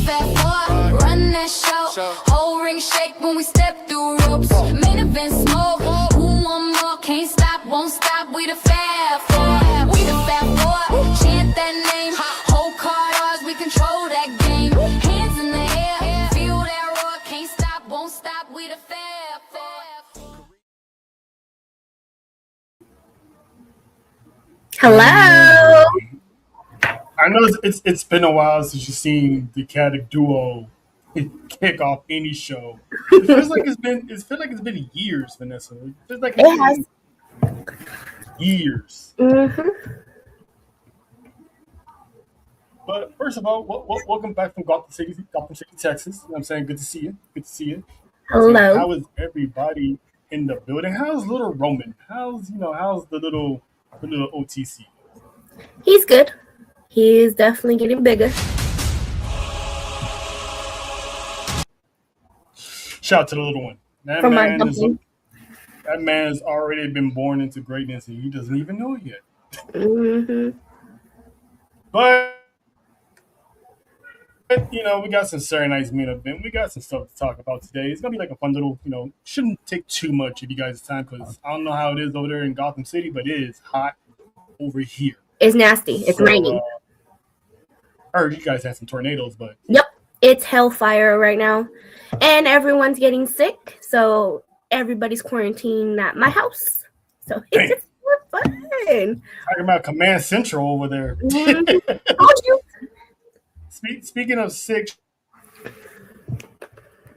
fat four, run that show. Whole ring shake when we step through ropes. Main event smoke. Who want more? Can't stop, won't stop. We the fat four. We the fat four. Chant that name. Whole card ours. We control that game. Hands in the air. Feel that roar. Can't stop, won't stop. We the fat four. Hello. I know it's been a while since you've seen the Caddick duo kick off any show. It feels like it's been years, Vanessa. It feels like It has. years. Mm-hmm. But first of all, welcome back from Gotham City, Texas. You know what I'm saying? Good to see you. Good to see you. Hello. How is everybody in the building? How's little Roman? How's the little OTC? He's good. He is definitely getting bigger. Shout out to the little one. That From my man company. that man has already been born into greatness and he doesn't even know it yet. Mm-hmm. But we got some Saturday night's main event. We got some stuff to talk about today. It's gonna be like a fun little, shouldn't take too much of you guys' time because I don't know how it is over there in Gotham City, but it is hot over here. It's nasty. It's raining. I heard you guys had some tornadoes, but Yep. It's hellfire right now. And everyone's getting sick. So everybody's quarantined at my house. So Dang. it's fun. talking about Command Central over there. Mm-hmm. Told you. Speaking of sick,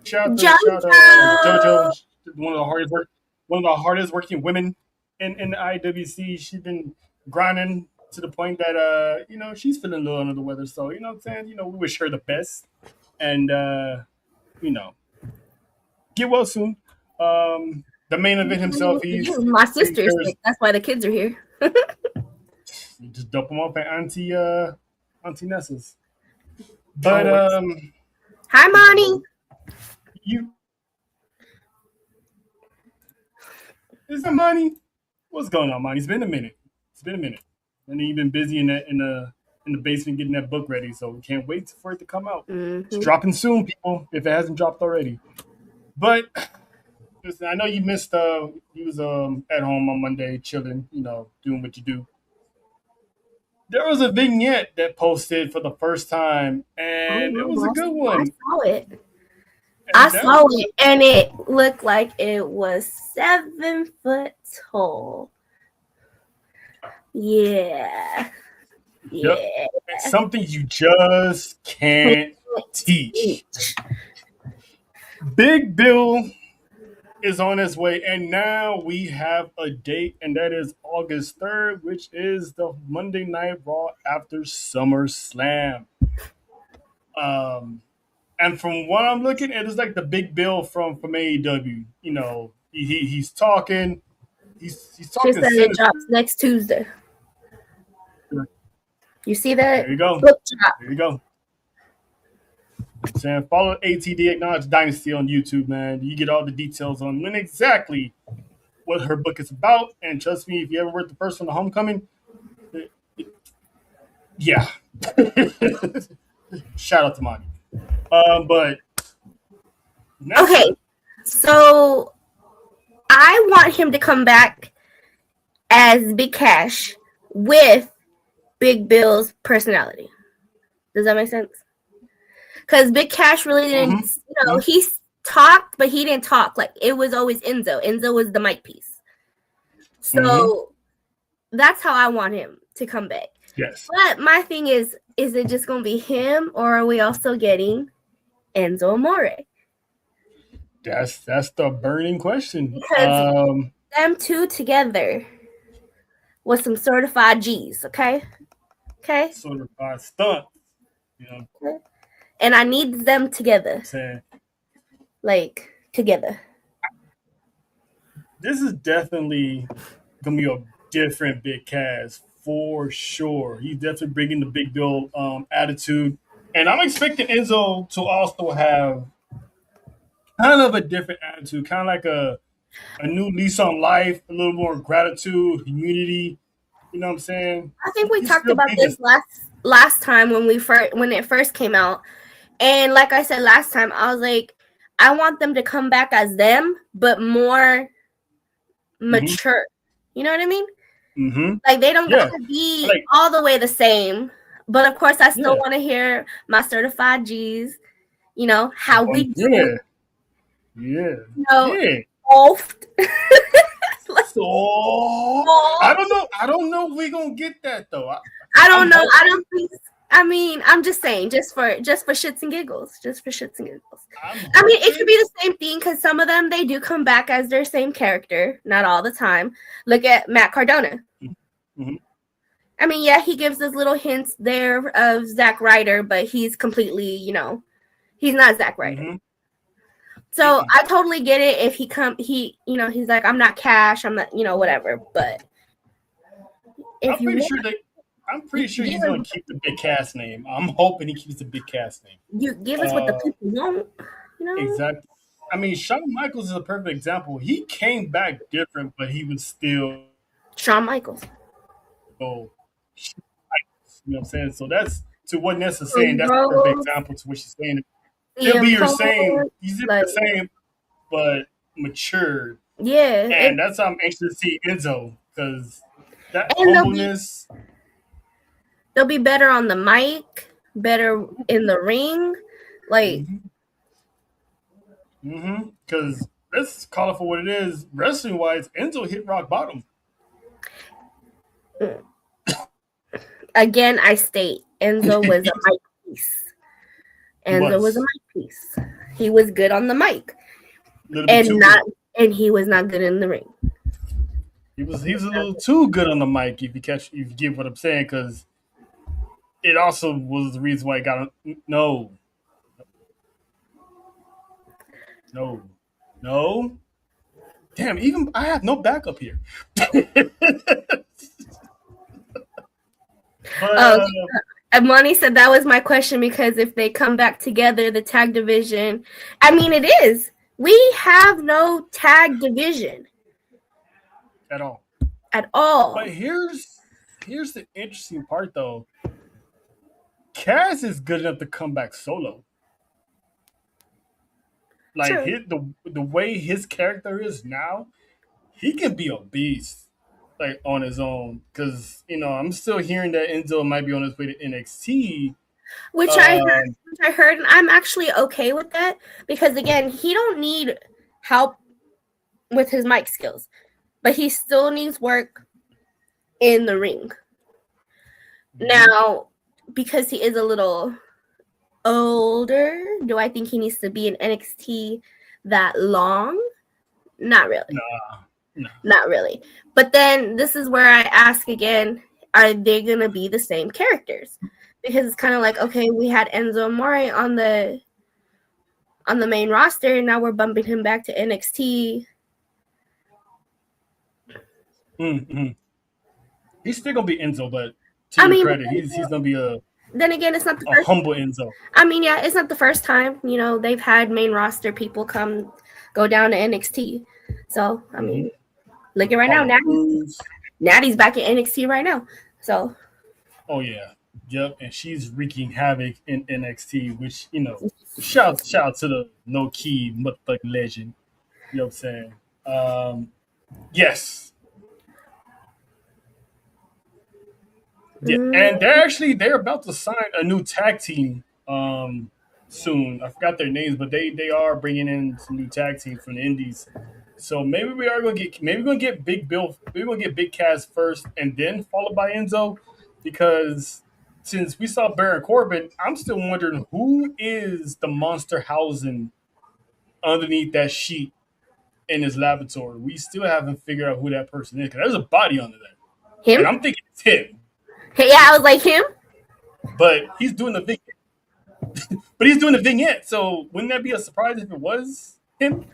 shout out to JoJo, one of the hardest working women in the IWC. She's been grinding to the point that she's feeling a little under the weather. So you know what I'm saying. We wish her the best, and get well soon. The main event himself, My sister's sick. That's why the kids are here. You just dump them off at Auntie Nessa's. But Hi, Monty. Is it Monty? What's going on, Monty? It's been a minute. And then you've been busy in the basement getting that book ready, so we can't wait for it to come out. Mm-hmm. It's dropping soon, people, if it hasn't dropped already. But listen, I know you missed you was at home on Monday chilling, doing what you do. There was a vignette that posted for the first time, and it was a good one. I saw it, and it looked like it was 7 foot tall. Yeah. Yep. It's something you just can't teach. Big Bill is on his way, and now we have a date, and that is August 3rd, which is the Monday Night Raw after SummerSlam. And from what I'm looking at, it's like the Big Bill from AEW. He's talking. He's talking. She said it drops next Tuesday. You see that? There you go. Book drop. There you go. Saying follow ATD Acknowledge Dynasty on YouTube, man. You get all the details on when exactly what her book is about. And trust me, if you ever read the first one, The Homecoming, yeah. Shout out to Monty. But okay, so I want him to come back as Big Cash with Big Bill's personality. Does that make sense? Because Big Cash really didn't, he talked, but he didn't talk. Like, it was always Enzo. Enzo was the mic piece. So that's how I want him to come back. Yes. But my thing is it just going to be him, or are we also getting Enzo Amore? That's the burning question. Because them two together with some certified G's, okay? Okay? Certified stunt. Okay. And I need them together. Like, together. This is definitely going to be a different Big Cass, for sure. He's definitely bringing the Big Bill attitude. And I'm expecting Enzo to also have kind of a different attitude, kind of like a new lease on life, a little more gratitude, humility. You know what I'm saying? I think we talked about this last time when it first came out. And like I said last time, I was like, I want them to come back as them, but more mature. You know what I mean? Mm-hmm. Like they don't Yeah. gotta be Like, all the way the same. But of course, I still yeah. want to hear my certified G's. You know how we do. Yeah. Yeah. You know, Yeah. oft. So I don't know if we gonna get that though. I don't know. hoping. I don't think. I mean, I'm just saying, just for shits and giggles, just for shits and giggles. I mean, it could be the same thing because some of them they do come back as their same character, not all the time. Look at Matt Cardona. Mm-hmm. I mean, yeah, he gives us little hints there of Zack Ryder, but he's completely, he's not Zack Ryder. Mm-hmm. So I totally get it if he's like, I'm not Cash, I'm not, whatever. But I'm pretty sure he's gonna keep the Big Cass name. I'm hoping he keeps the Big Cass name. You give us what the people want, Exactly. I mean, Shawn Michaels is a perfect example. He came back different, but he was still Shawn Michaels. You know what I'm saying? So that's to what Ness is saying. That's the perfect example to what she's saying. He'll be your same. He's the same, but matured. Yeah. And that's how I'm anxious to see Enzo because that humbleness. They'll be better on the mic, better in the ring. Like. Because let's call it for what it is. Wrestling wise, Enzo hit rock bottom. Again, I state Enzo was a mic piece. Enzo was a mic piece. He was good on the mic, and he was not good in the ring. He was a little too good on the mic. If you get what I'm saying, because it also was the reason why he got no. Damn, even I have no backup here. Monty said that was my question because if they come back together, the tag division. I mean, it is. We have no tag division at all. But here's the interesting part, though. Cass is good enough to come back solo. Like the way his character is now, he can be a beast. Like on his own, because I'm still hearing that Enzo might be on his way to NXT, which I heard, and I'm actually okay with that because again, he don't need help with his mic skills, but he still needs work in the ring. Mm-hmm. Now, because he is a little older, do I think he needs to be in NXT that long? Not really. No. Not really. But then this is where I ask again, are they going to be the same characters? Because it's kind of like, okay, we had Enzo Amore on the main roster, and now we're bumping him back to NXT. Mm-hmm. He's still going to be Enzo, but to your credit, he's going to be then again, it's not the first humble Enzo. I mean, yeah, it's not the first time. They've had main roster people go down to NXT. So, I mean, look at right now. Natty's back in NXT right now. So. Oh, yeah. Yep. And she's wreaking havoc in NXT, which, shout out to the no-key motherfucking legend. You know what I'm saying? Yes. Yeah. And they're about to sign a new tag team soon. I forgot their names, but they are bringing in some new tag teams from the indies. So maybe we're gonna get Big Bill. Maybe we'll get Big Cass first, and then followed by Enzo, because since we saw Baron Corbin, I'm still wondering who is the monster housing underneath that sheet in his laboratory. We still haven't figured out who that person is, because there's a body under there. Him? And I'm thinking it's him. Yeah, I was like him. But he's doing the vignette. So wouldn't that be a surprise if it was him?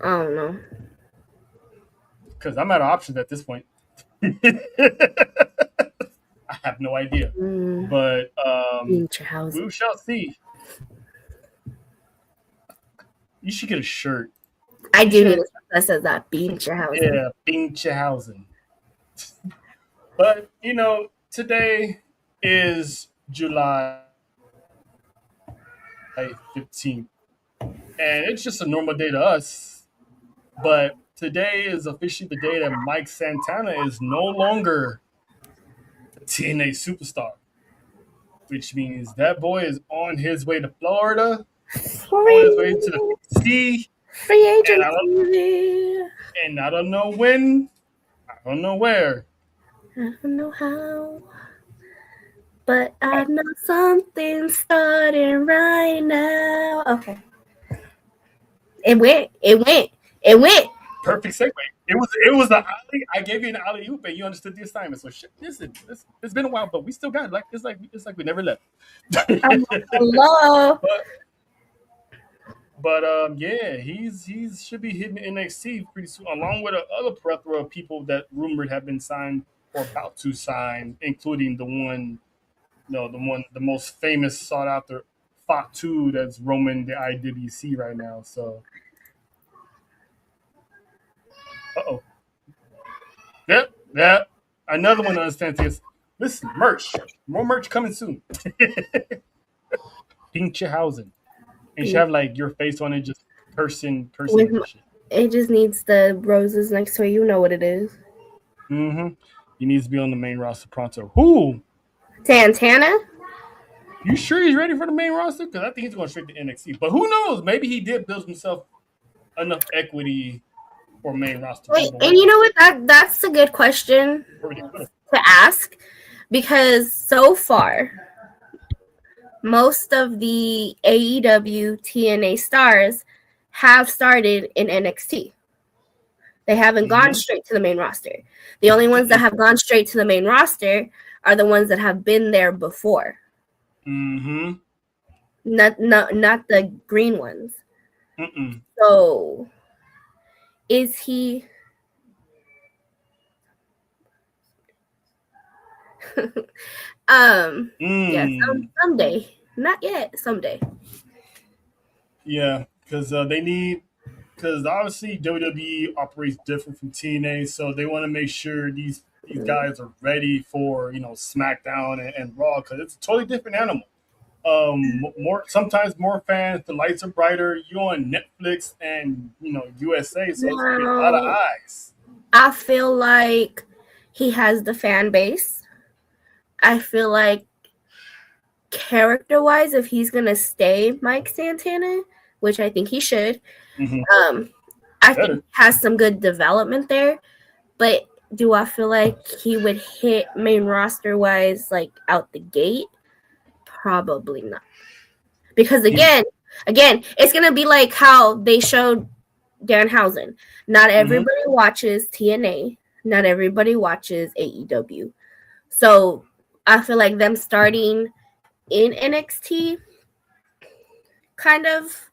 I don't know. Because I'm out of options at this point. I have no idea. But we shall see. You should get a shirt. I do need a shirt that says that. Beacherhausen. Yeah, Beacherhausen. But, today is July 15th. And it's just a normal day to us. But today is officially the day that Mike Santana is no longer a TNA superstar, which means that boy is on his way to Florida, on his way to the sea. Free agent. And I don't know when, I don't know where. I don't know how, but I know something's starting right now. Okay. It went. Perfect segue. It was the alley. I gave you an alley oop, and you understood the assignment. So shit, listen, it's been a while, but we still got it. It's like we never left. Hello. But yeah, he's should be hitting NXT pretty soon, along with other plethora of people that rumored have been signed or about to sign, including the most famous sought after Fatu that's roaming the IWC right now. So, Yep. Another one understands this. Listen, merch, more merch coming soon. Pinchehausen. And you should have like your face on it, just person. It just needs the roses next to it. You know what it is. Mm-hmm. He needs to be on the main roster pronto. Who? Santana? You sure he's ready for the main roster? Because I think he's going straight to NXT. But who knows? Maybe he did build himself enough equity for main roster. Wait, and you know what? That's a good question to ask, because so far, most of the AEW TNA stars have started in NXT. They haven't gone straight to the main roster. The only ones that have gone straight to the main roster are the ones that have been there before. Mm-hmm. Not the green ones. Mm-mm. So, is he? Yeah, someday. Not yet. Someday. Yeah, because because obviously WWE operates different from TNA, so they want to make sure these guys are ready for SmackDown and Raw, because it's a totally different animal. Sometimes more fans, the lights are brighter. You're on Netflix and USA, so it's gonna be a lot of eyes. I feel like he has the fan base. I feel like character-wise, if he's gonna stay Mike Santana, which I think he should, I think he has some good development there. But do I feel like he would hit main roster-wise like out the gate? Probably not. Because again, it's gonna be like how they showed Danhausen. Not everybody watches TNA. Not everybody watches AEW. So I feel like them starting in NXT kind of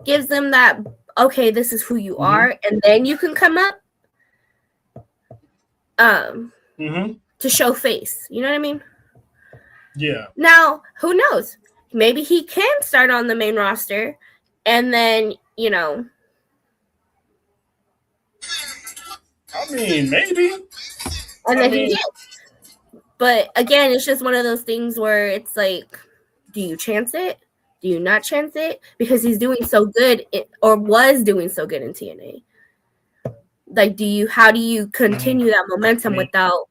gives them that, okay, this is who you are, and then you can come up to show face. You know what I mean? Yeah. Now, who knows? Maybe he can start on the main roster, and then, I mean, maybe. And then he gets. But again, it's just one of those things where it's like, do you chance it? Do you not chance it? Because he's doing so good, or was doing so good in TNA. Like, how do you continue that momentum without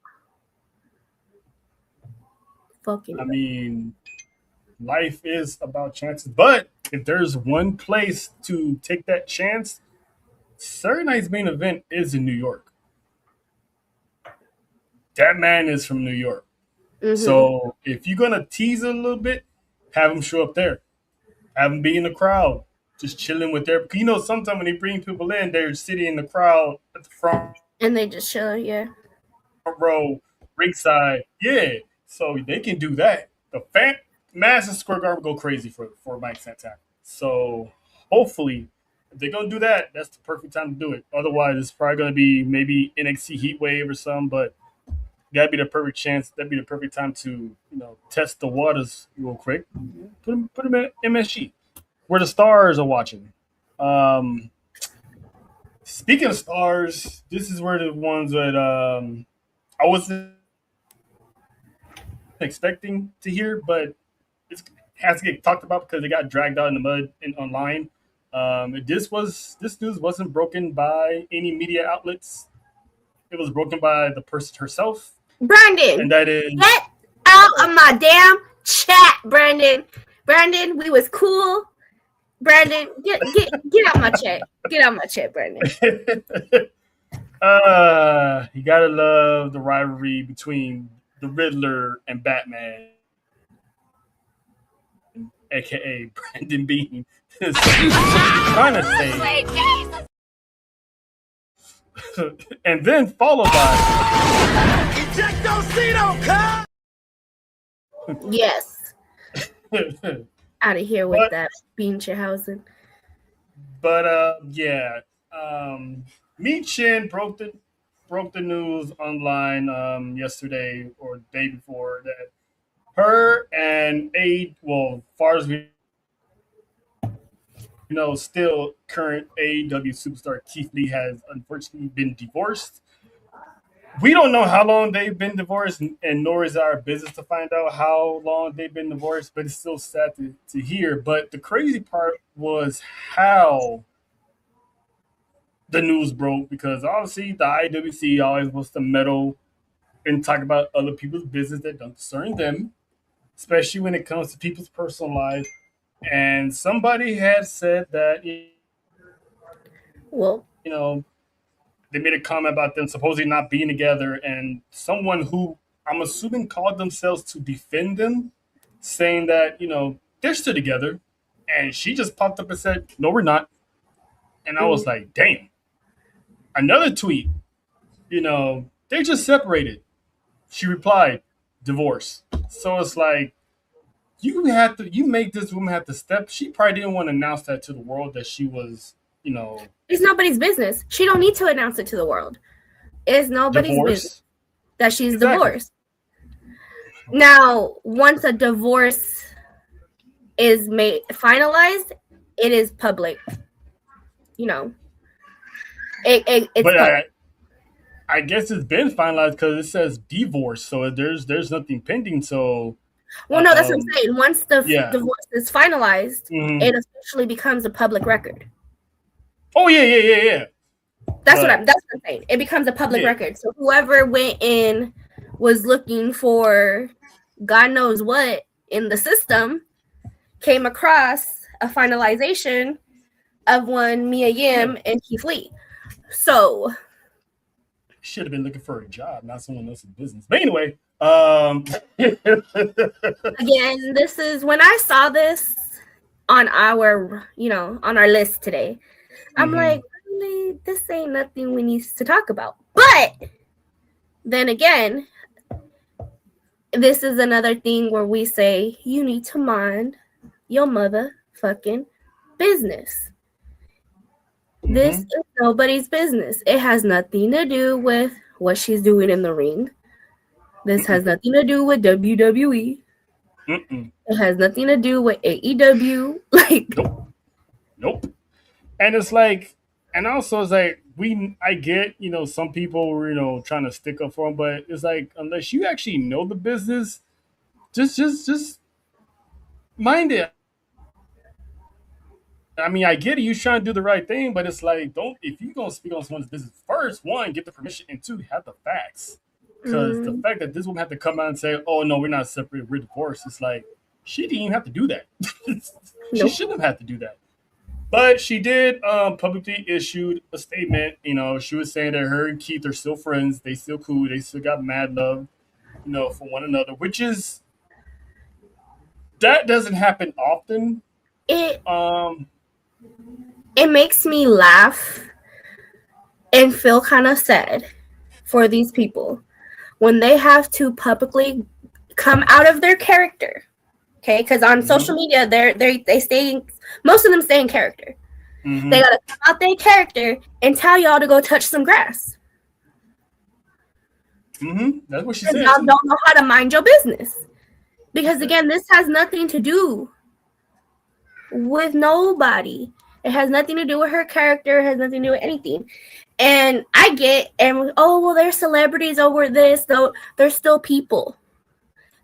fucking? I mean, life is about chances. But if there's one place to take that chance, Saturday night's main event is in New York. That man is from New York. So if you're going to tease it a little bit, have him show up there. Have him be in the crowd, just chilling with their... Sometimes when they bring people in, they're sitting in the crowd at the front. And they just chill, yeah. Front row, ringside. Yeah. So they can do that. The Madison Square Garden will go crazy for Mike Santana. So hopefully, if they're going to do that, that's the perfect time to do it. Otherwise, it's probably going to be maybe NXT Heat Wave or something, but that'd be the perfect chance. That'd be the perfect time to, test the waters real quick. Put him in MSG, where the stars are watching. Speaking of stars, this is where the ones that I wasn't expecting to hear, but has to get talked about because they got dragged out in the mud online. This news wasn't broken by any media outlets. It was broken by the person herself. Brandon, and that is get out of my damn chat, Brandon. Brandon, we was cool. Brandon, get out my chat. Get out my chat, Brandon. You gotta love the rivalry between the Riddler and Batman, aka Brandon Bean. Trying to say, and then followed by Ejectocito, yes. Out of here with that Beanchehausen. But yeah, Mi Chin broke the news online yesterday or the day before that her and far as we still current AEW superstar Keith Lee has unfortunately been divorced. We don't know how long they've been divorced, and nor is our business to find out how long they've been divorced, but it's still sad to hear. But the crazy part was how the news broke, because obviously the IWC always wants to meddle and talk about other people's business that don't concern them, especially when it comes to people's personal life. And somebody had said that, they made a comment about them supposedly not being together, and someone who I'm assuming called themselves to defend them, saying that, they're still together. And she just popped up and said, no, we're not. And I was like, damn. Another tweet, they just separated. She replied, divorce. So it's like, you make this woman have to step. She probably didn't want to announce that to the world that she was, It's nobody's business. She don't need to announce it to the world. It's nobody's business that she's divorced. Now, once a divorce is finalized, it is public. It's but I guess it's been finalized because it says divorce, so there's nothing pending. So, well, no, that's what I'm saying. Once the divorce is finalized, it officially becomes a public record. Oh yeah. That's what I'm saying. It becomes a public record. So whoever went in was looking for God knows what in the system came across a finalization of one Mia Yim and Keith Lee. So should have been looking for a job, not someone else's business. But anyway, again, this is when I saw this on our list today. I'm like, really, this ain't nothing we need to talk about. But then again, this is another thing where we say you need to mind your motherfucking business. This is nobody's business. It has nothing to do with what she's doing in the ring. This has nothing to do with WWE. It has nothing to do with AEW. Nope. And it's like, and also it's like, I get, some people were, trying to stick up for them, but it's like, unless you actually know the business, just mind it. I mean, I get it. You're trying to do the right thing, but it's like, if you're going to speak on someone's business, first, one, get the permission, and two, have the facts. Because the fact that this woman had to come out and say, oh, no, we're not separated, we're divorced, it's like, she didn't even have to do that. She shouldn't have had to do that. But she did publicly issued a statement. She was saying that her and Keith are still friends. They still cool. They still got mad love, for one another, which is, that doesn't happen often. It makes me laugh and feel kind of sad for these people when they have to publicly come out of their character. Okay, because on social media, they stay, most of them stay in character. They gotta come out their character and tell y'all to go touch some grass. That's what she said. Y'all don't know how to mind your business. Because again, this has nothing to do with nobody. It has nothing to do with her character. It has nothing to do with anything. And I get, they're celebrities over this, though. They're still people.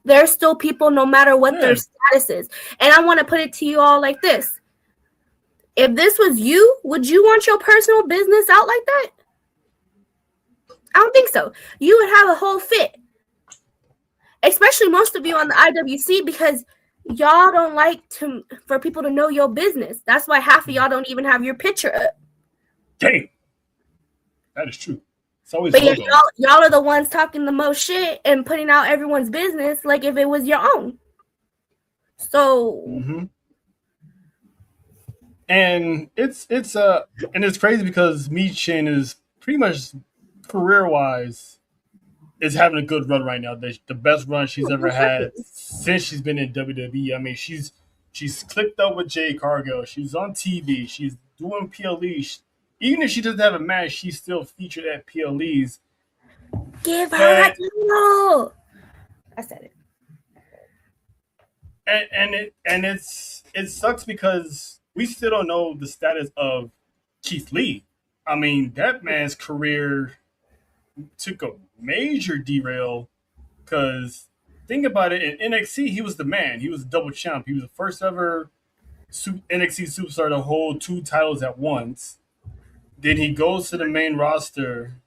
They're still people no matter what their statuses. And I want to put it to you all like this. If this was you, would you want your personal business out like that? I don't think so. You would have a whole fit. Especially most of you on the IWC, because y'all don't like for people to know your business. That's why half of y'all don't even have your picture up. Dang. That is true. It's always But yeah, y'all are the ones talking the most shit and putting out everyone's business like if it was your own. So and it's crazy because Michin is pretty much career-wise is having a good run right now. The best run she's ever had since she's been in WWE. I mean, she's clicked up with Jade Cargill. She's on TV. She's doing PLEs. Even if she doesn't have a match, she's still featured at PLEs. Give her a title. I said it. And it sucks because we still don't know the status of Keith Lee. I mean, that man's career took a major derail because think about it, in NXT he was the man. He was a double champ. He was the first ever NXT superstar to hold 2 titles at once. Then he goes to the main roster.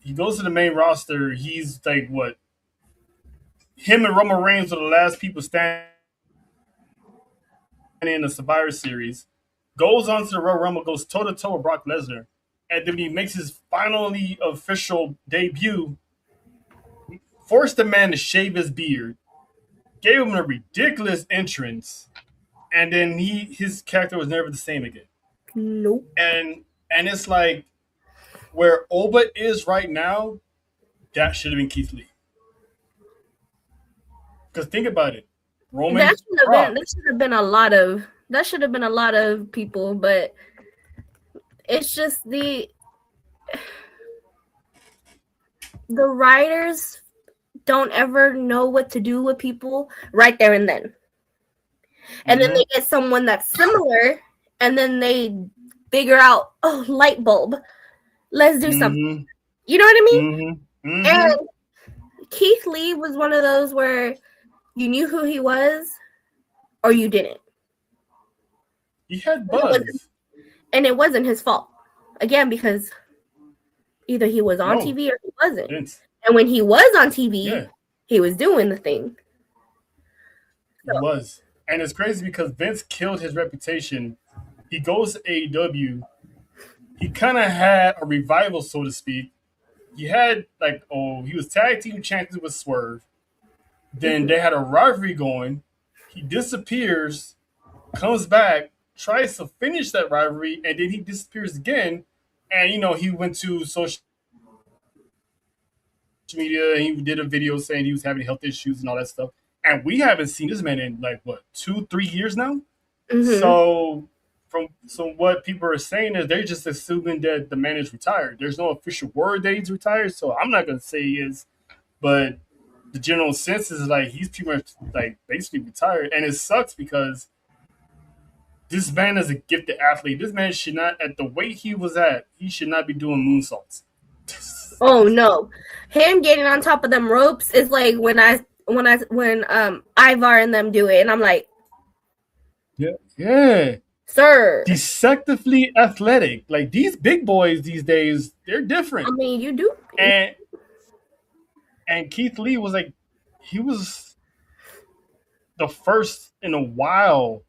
He's like what? Him and Roman Reigns were the last people standing in the Survivor Series. Goes on to the Royal Rumble, goes toe to toe with Brock Lesnar. And then he makes his finally official debut, forced the man to shave his beard, gave him a ridiculous entrance, and then his character was never the same again. Nope. And it's like where Oba is right now, that should have been Keith Lee. Because think about it, Roman. That should have been a lot of people, but it's just the writers don't ever know what to do with people right there and then. And then they get someone that's similar, and then they figure out, oh, light bulb, let's do something. You know what I mean? And Keith Lee was one of those where you knew who he was or you didn't. He had buzz. And it wasn't his fault. Again, because either he was on TV or he wasn't. And when he was on TV, he was doing the thing. So. He was. And it's crazy because Vince killed his reputation. He goes to AEW. He kind of had a revival, so to speak. He had, he was tag team champions with Swerve. Then they had a rivalry going. He disappears, comes back, tries to finish that rivalry, and then he disappears again. And, he went to social media, and he did a video saying he was having health issues and all that stuff. And we haven't seen this man in, 2-3 years now? So, from what people are saying is they're just assuming that the man is retired. There's no official word that he's retired, so I'm not going to say he is. But the general sense is, he's pretty much, basically retired. And it sucks because this man is a gifted athlete. This man should not, at the weight he was at, he should not be doing moonsaults. Oh no, him getting on top of them ropes is like when Ivar and them do it, and I'm like, yeah, sir, deceptively athletic. Like these big boys these days, they're different. I mean, you do. And Keith Lee was he was the first in a while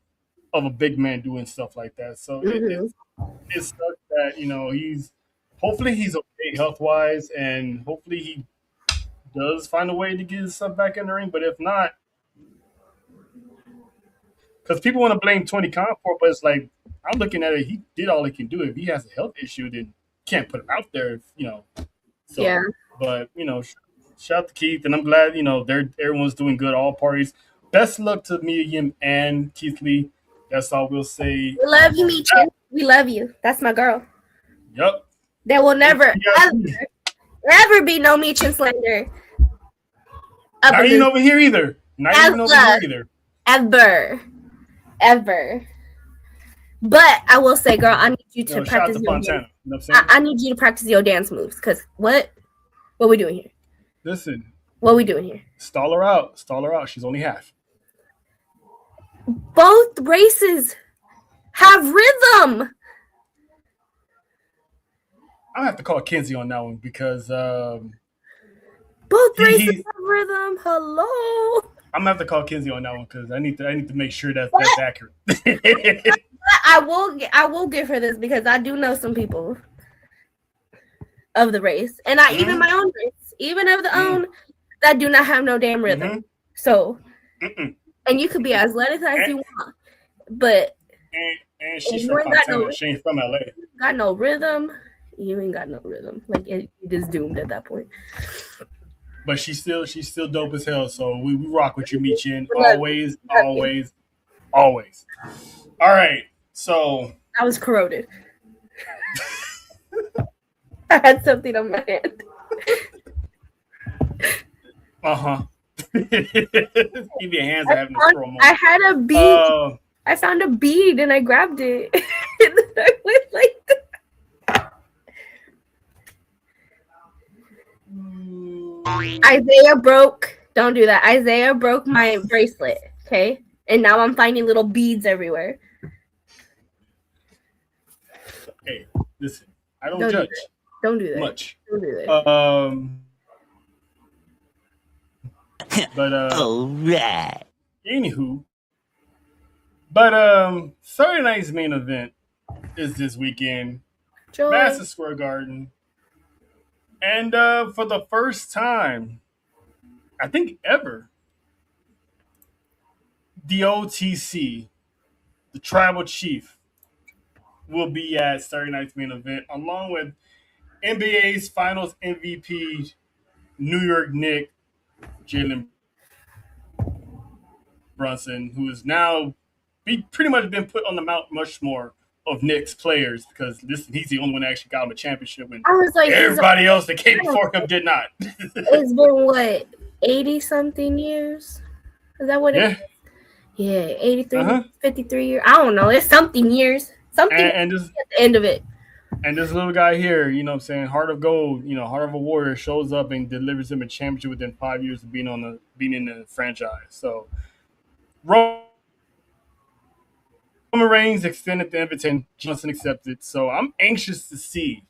of a big man doing stuff like that. So it sucks that hopefully he's okay health wise, and hopefully he does find a way to get his stuff back in the ring. But if not, because people want to blame Tony Khan for it, but it's I'm looking at it. He did all he can do. If he has a health issue, then can't put him out there. So, yeah. But shout out to Keith, and I'm glad everyone's doing good. All parties. Best luck to Miriam and Keith Lee. That's all we'll say. We love you, Michin. We love you. That's my girl. Yep. There will never, ever be no Michin slander. Not even over here either. Not even over here either. Ever. But I will say, girl, I need you to practice your dance. I need you to practice your dance moves. Because what are we doing here? Listen. What are we doing here? Stall her out. She's only half. both races have rhythm. I'll have to call Kenzie on that one because Both races have rhythm. Hello. I'm gonna have to call Kenzie on that one because I need to make sure that's accurate. I will give her this because I do know some people of the race, and even my own race, even of the own, that do not have no damn rhythm. So, and you could be as lettuce as you want, but and she's from Montana. She ain't from LA. Got no rhythm. You ain't got no rhythm. Like you just doomed at that point. But she's still dope as hell. So we rock with you, Michin. Always. All right. So I was corroded. I had something on my hand. Keep your hands having a throw. I had a bead. I found a bead and I grabbed it. And then I went like that. Isaiah broke. Don't do that. Isaiah broke my bracelet. Okay, and now I'm finding little beads everywhere. Hey, listen. I don't judge. Don't do that. Much. Don't do that. But All right. Anywho, but Saturday night's main event is this weekend, Madison Square Garden, and for the first time, I think ever, the OTC, the Tribal Chief, will be at Saturday night's main event, along with NBA's Finals MVP, New York Knicks, Jalen Brunson, who is now pretty much been put on the Mount Rushmore of Knicks players because he's the only one that actually got him a championship when everybody else that came before him did not. It's been what, 80-something years? Is that what it is? Yeah, 83, 53 years. I don't know. It's something years. Something and at the end of it. And this little guy here, you know what I'm saying, Heart of Gold, Heart of a Warrior, shows up and delivers him a championship within 5 years of being in the franchise. So Roman Reigns extended the invitation, Johnson accepted. So I'm anxious to see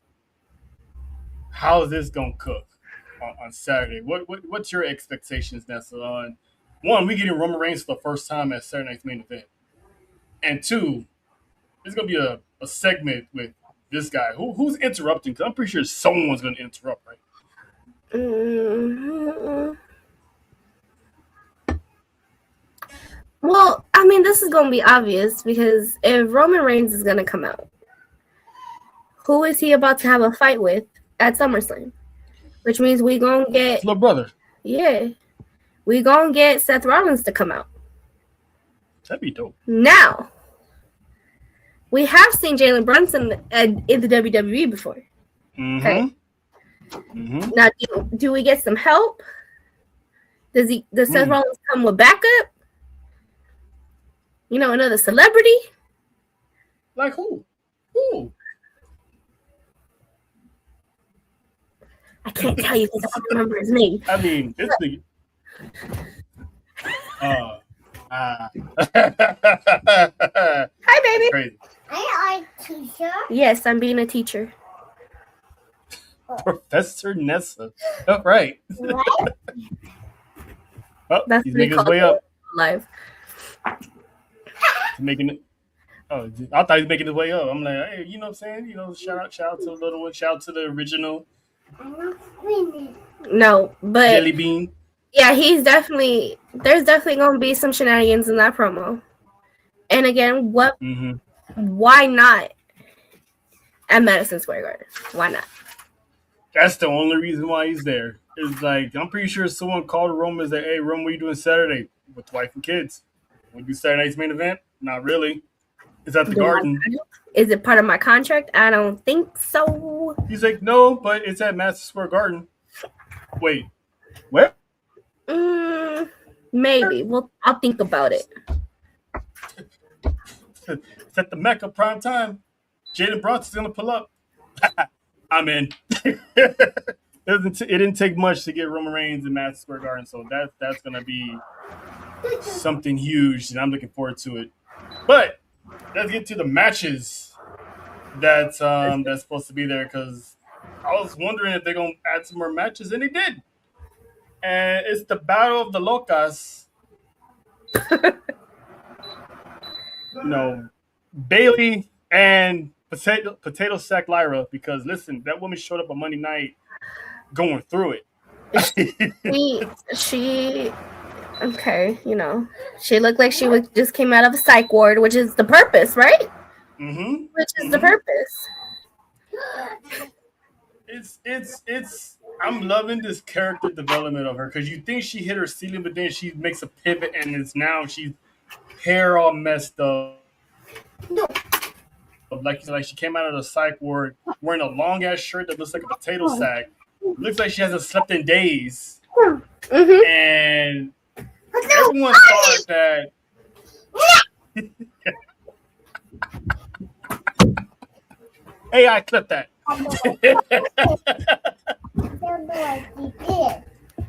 how this gonna cook on Saturday. What's your expectations, Nessa? On one, we getting Roman Reigns for the first time at Saturday night's main event, and two, there's gonna be a segment with this guy who's interrupting, because I'm pretty sure someone's going to interrupt, right? Well, I mean, this is going to be obvious because if Roman Reigns is going to come out, who is he about to have a fight with at SummerSlam? Which means we going to get... His little brother. Yeah. We going to get Seth Rollins to come out. That'd be dope. Now... we have seen Jalen Brunson in the WWE before. Okay. Now, do we get some help? Does Seth Rollins come with backup? Another celebrity? Like who? I can't tell you because I don't remember his name. I mean, it's the... Hi, baby. Crazy. Are you a teacher? Yes, I'm being a teacher. Professor Nessa. Oh, right. What? He's making his way up. Live. He's making it. Oh, I thought he was making his way up. I'm like, hey, you know what I'm saying? Shout out to the little one. Shout out to the original. No, but Jelly Bean. Yeah, there's definitely going to be some shenanigans in that promo. And again, why not at Madison Square Garden? Why not? That's the only reason why he's there. It's like, I'm pretty sure someone called Roman and said, hey, Roman, what are you doing Saturday? With wife and kids. Want to do Saturday night's main event? Not really. It's at the Garden. Is it part of my contract? I don't think so. He's like, no, but it's at Madison Square Garden. Wait, where? Maybe. I'll think about it. It's at the Mecca prime time. Jalen Brunson's gonna pull up. I'm in. It didn't take much to get Roman Reigns in Madison Square Garden, so that's gonna be something huge, and I'm looking forward to it. But let's get to the matches that's supposed to be there, because I was wondering if they're gonna add some more matches, and they did. And it's the Battle of the Locas. Bailey and Potato Sack Lyra, because listen, that woman showed up on Monday night going through it. she okay, she looked like she just came out of a psych ward, which is the purpose, right? Mm-hmm. Which is the purpose. It's I'm loving this character development of her, because you think she hit her ceiling, but then she makes a pivot, and it's now she's hair all messed up. Like she came out of the psych ward wearing a long ass shirt that looks like a potato sack. Looks like she hasn't slept in days. Mm-hmm. And everyone thought that. Hey, I clipped that.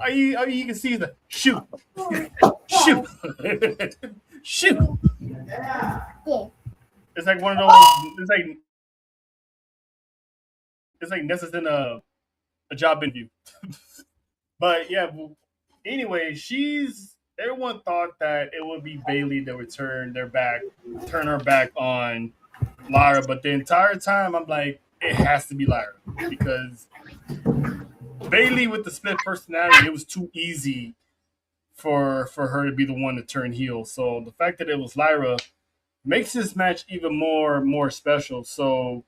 You can see the shoot. Shoot. Shoot. It's like one of those. It's like Nessa's in a job interview. But yeah. Anyway, everyone thought that it would be Bailey that would turn her back on Lyra, but the entire time I'm like, it has to be Lyra, because Bailey with the split personality, it was too easy for her to be the one to turn heel. So the fact that it was Lyra makes this match even more special. So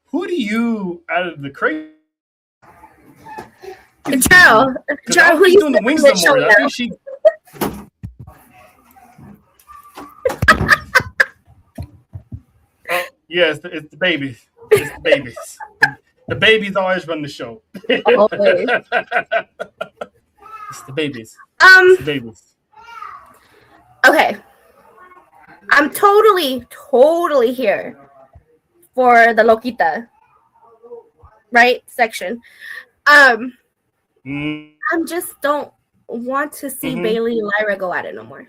who do you, out of the crazy? Joe, who you doing the wings no more? I think she. Yes, it's the babies. It's the babies. The babies always run the show. Always. It's the babies. It's the babies. Okay. I'm totally here for the Loquita, right, section. I just don't want to see Bailey and Lyra go at it no more.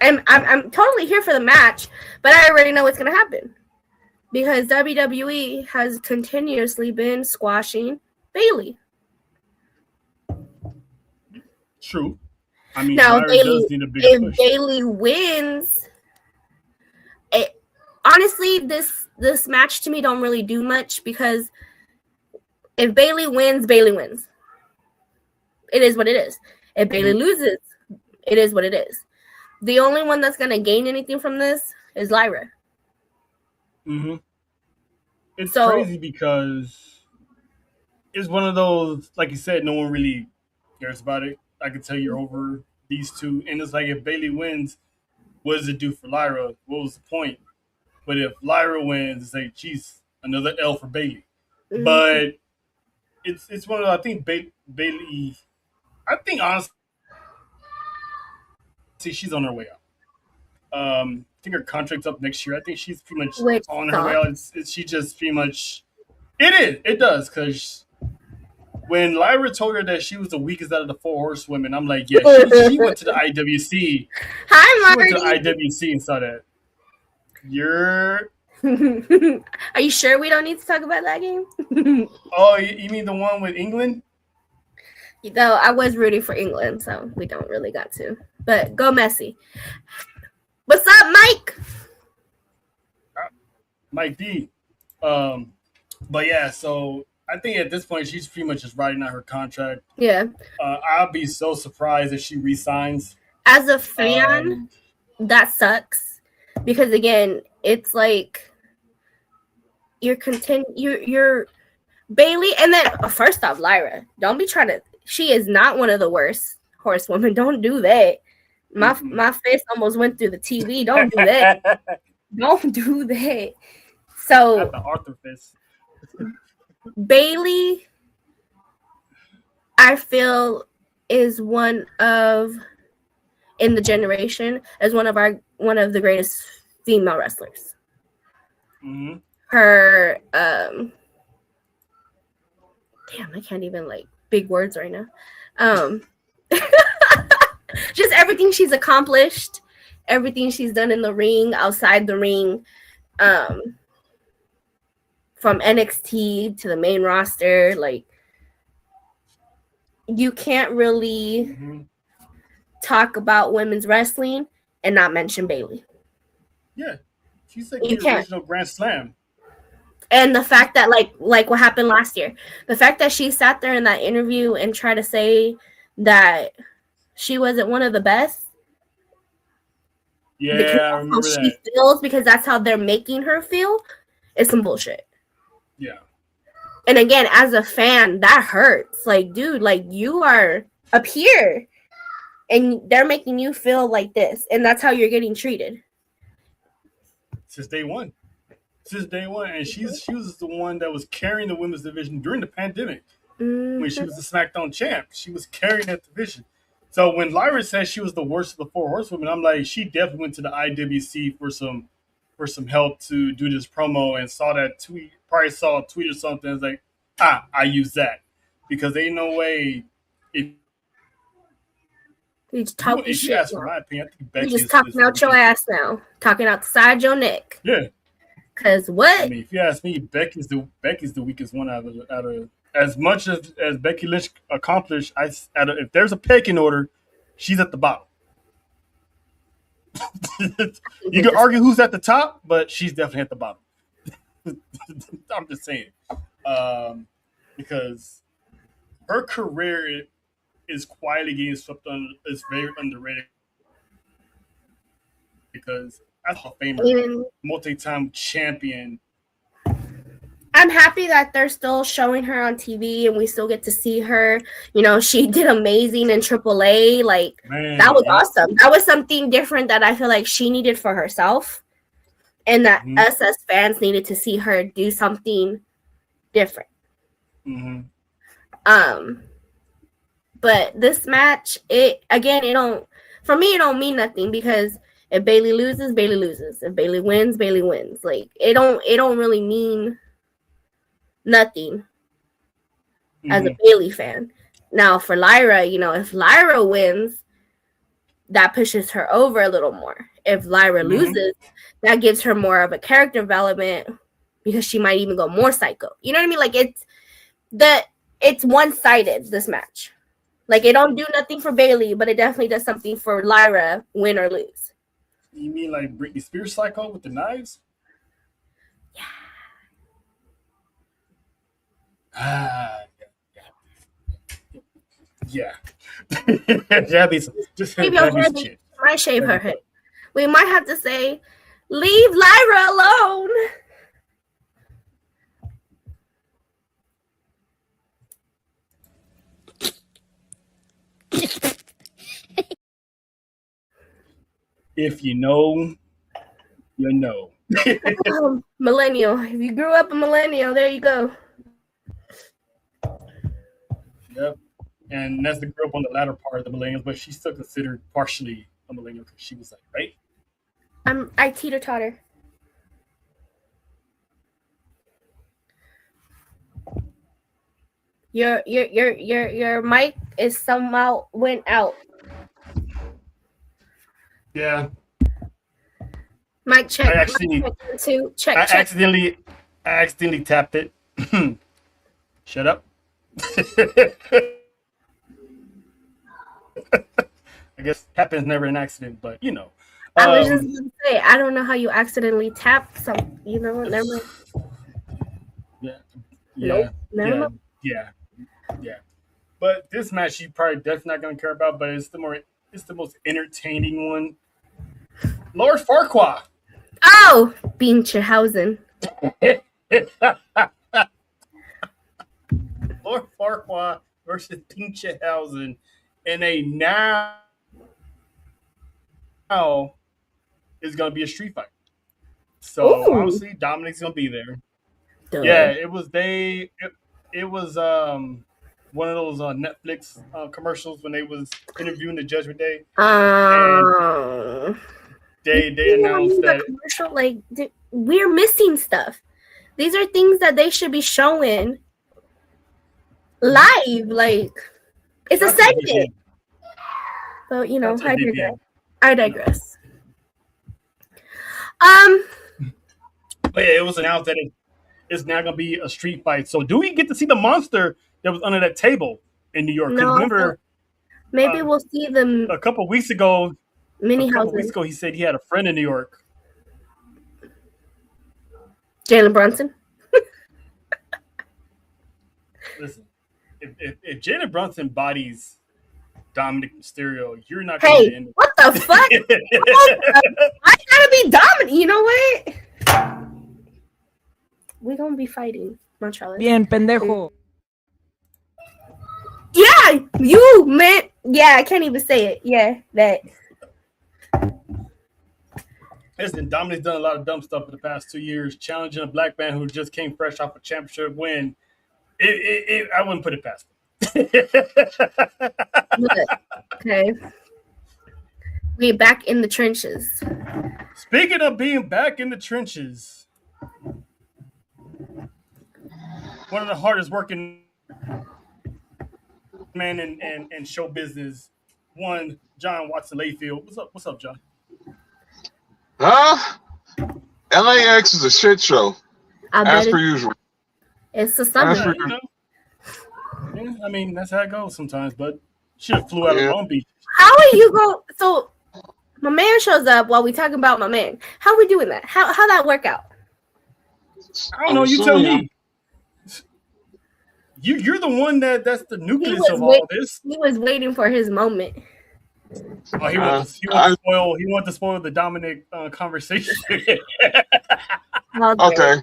And I'm totally here for the match, but I already know what's going to happen, because WWE has continuously been squashing Bailey. True. I mean, now, Lyra does need a bigger if push. Bailey wins, honestly, this match to me don't really do much, because if Bailey wins, Bailey wins. It is what it is. If Bailey loses, it is what it is. The only one that's going to gain anything from this is Lyra. Mm-hmm. It's crazy, because it's one of those, like you said, no one really cares about it. I can tell you're over these two. And it's like, if Bailey wins, what does it do for Lyra? What was the point? But if Lyra wins, it's like, geez, another L for Bailey. Mm-hmm. But it's one of those, I think Bailey, honestly, she's on her way out. I think her contract's up next year. I think she's pretty much on her way out. She just pretty much... It does, because when Lyra told her that she was the weakest out of the 4 horsewomen, I'm like, yeah, she went to the IWC. Hi, Marty. She went to the IWC and saw that. Are you sure we don't need to talk about that game? Oh, you mean the one with England? Though I was rooting for England, so we don't really got to. But go Messi. What's up, Mike? Mike D. But yeah, so I think at this point she's pretty much just riding out her contract. Yeah. I'll be so surprised if she resigns. As a fan, that sucks, because again, it's like you're Bailey, and then first off, Lyra, don't be trying to. She is not one of the worst horsewomen. Don't do that. My face almost went through the TV. Don't do that. Don't do that. So not the Arthur fist. Bailey, I feel, is one of, in the generation, as one of the greatest female wrestlers. Mm-hmm. Her damn, I can't even big words right now. Just everything she's accomplished, everything she's done in the ring, outside the ring, from NXT to the main roster. Like, you can't really talk about women's wrestling and not mention Bayley. Yeah, she's like the original Grand Slam. And the fact that, like what happened last year, the fact that she sat there in that interview and tried to say that she wasn't one of the best. Yeah, I remember that. She feels because that's how they're making her feel. It's some bullshit. Yeah. And again, as a fan, that hurts. Like, dude, like, you are up here and they're making you feel like this, and that's how you're getting treated. Since day one. And she was the one that was carrying the women's division during the pandemic. When she was the SmackDown champ. She was carrying that division. So when Lyra said she was the worst of the 4 horsewomen, I'm like, she definitely went to the IWC for some help to do this promo, and saw that tweet, probably saw a tweet or something. It's like, I use that. Because ain't no way if you ask for my opinion, I think Becky you just talking out your ass now. Talking outside your neck. Yeah. Cause what? I mean, if you ask me, Becky's the weakest one out of as much as Becky Lynch accomplished. If there's a pecking order, she's at the bottom. You can argue who's at the top, but she's definitely at the bottom. I'm just saying, because her career is quietly getting swept on. It's very underrated because as a Hall of Famer, multi-time champion. I'm happy that they're still showing her on TV and we still get to see her. You know, she did amazing in AAA. Like, that was awesome. That was something different that I feel like she needed for herself, and that us as fans needed to see her do something different. But this match, it don't mean nothing, because if Bayley loses, Bayley loses. If Bayley wins, Bayley wins. Like, it don't really mean nothing as a Bayley fan. Now for Lyra, you know, if Lyra wins, that pushes her over a little more. If Lyra loses, that gives her more of a character development, because she might even go more psycho. You know what I mean? Like, it's one-sided, this match. Like, it don't do nothing for Bayley, but it definitely does something for Lyra, win or lose. You mean like Britney Spears psycho with the knives? Yeah. Just might shave her head. We might have to say, leave Lyra alone. If you know, you know. Millennial. If you grew up a millennial, there you go. Yep. And that's the grew up on the latter part of the millennials, but she's still considered partially a millennial because she was like, right? I teeter-totter. Your mic is somehow went out. Yeah. Mic check. I accidentally tapped it. Shut up. I guess happens never an accident, but you know. I was just gonna say, I don't know how you accidentally tapped something. You know, never. Yeah. But this match, you probably definitely not gonna care about. But it's the most entertaining one. Lord Farquaad. Oh, Beanchenhausen. Lord Farquaad versus Beanchenhausen in a now is going to be a street fight. So obviously Dominic's going to be there. Duh. Yeah, it was one of those Netflix commercials when they was interviewing the Judgment Day. And they announced that commercial, like, we're missing stuff. These are things that they should be showing live. Like, it's a That's what he segment. did. But you know, That's what I he did. digress. I digress. But yeah, it was announced that it's now gonna be a street fight. So do we get to see the monster that was under that table in New York? Because No, remember, maybe we'll see them a couple weeks ago, mini housing. he said he had a friend in New York. Jalen Brunson. Listen, if Jalen Brunson bodies Dominic Mysterio, you're not going to Hey, end it. what the fuck? I gotta be dominant. You know what? We're gonna be fighting, Montreal. Bien, pendejo. Yeah, you man. Yeah, I can't even say it. Yeah, that. Listen, Dominic's done a lot of dumb stuff in the past 2 years, challenging a black man who just came fresh off a championship win. I wouldn't put it past him. Okay. We're back in the trenches. Speaking of being back in the trenches, one of the hardest working men in show business, one John Watson Layfield. What's up, John? LAX is a shit show, I as bet per usual. it's the summer. As per- You know, yeah, I mean that's how it goes sometimes. But should have flew out of Long Beach. How are you going? So my man shows up while we talking about my man. How we doing that? How that work out? I don't know. You tell me. You're the one that's the nucleus of all this. He was waiting for his moment. Oh, he wanted to spoil the Dominic conversation. Okay.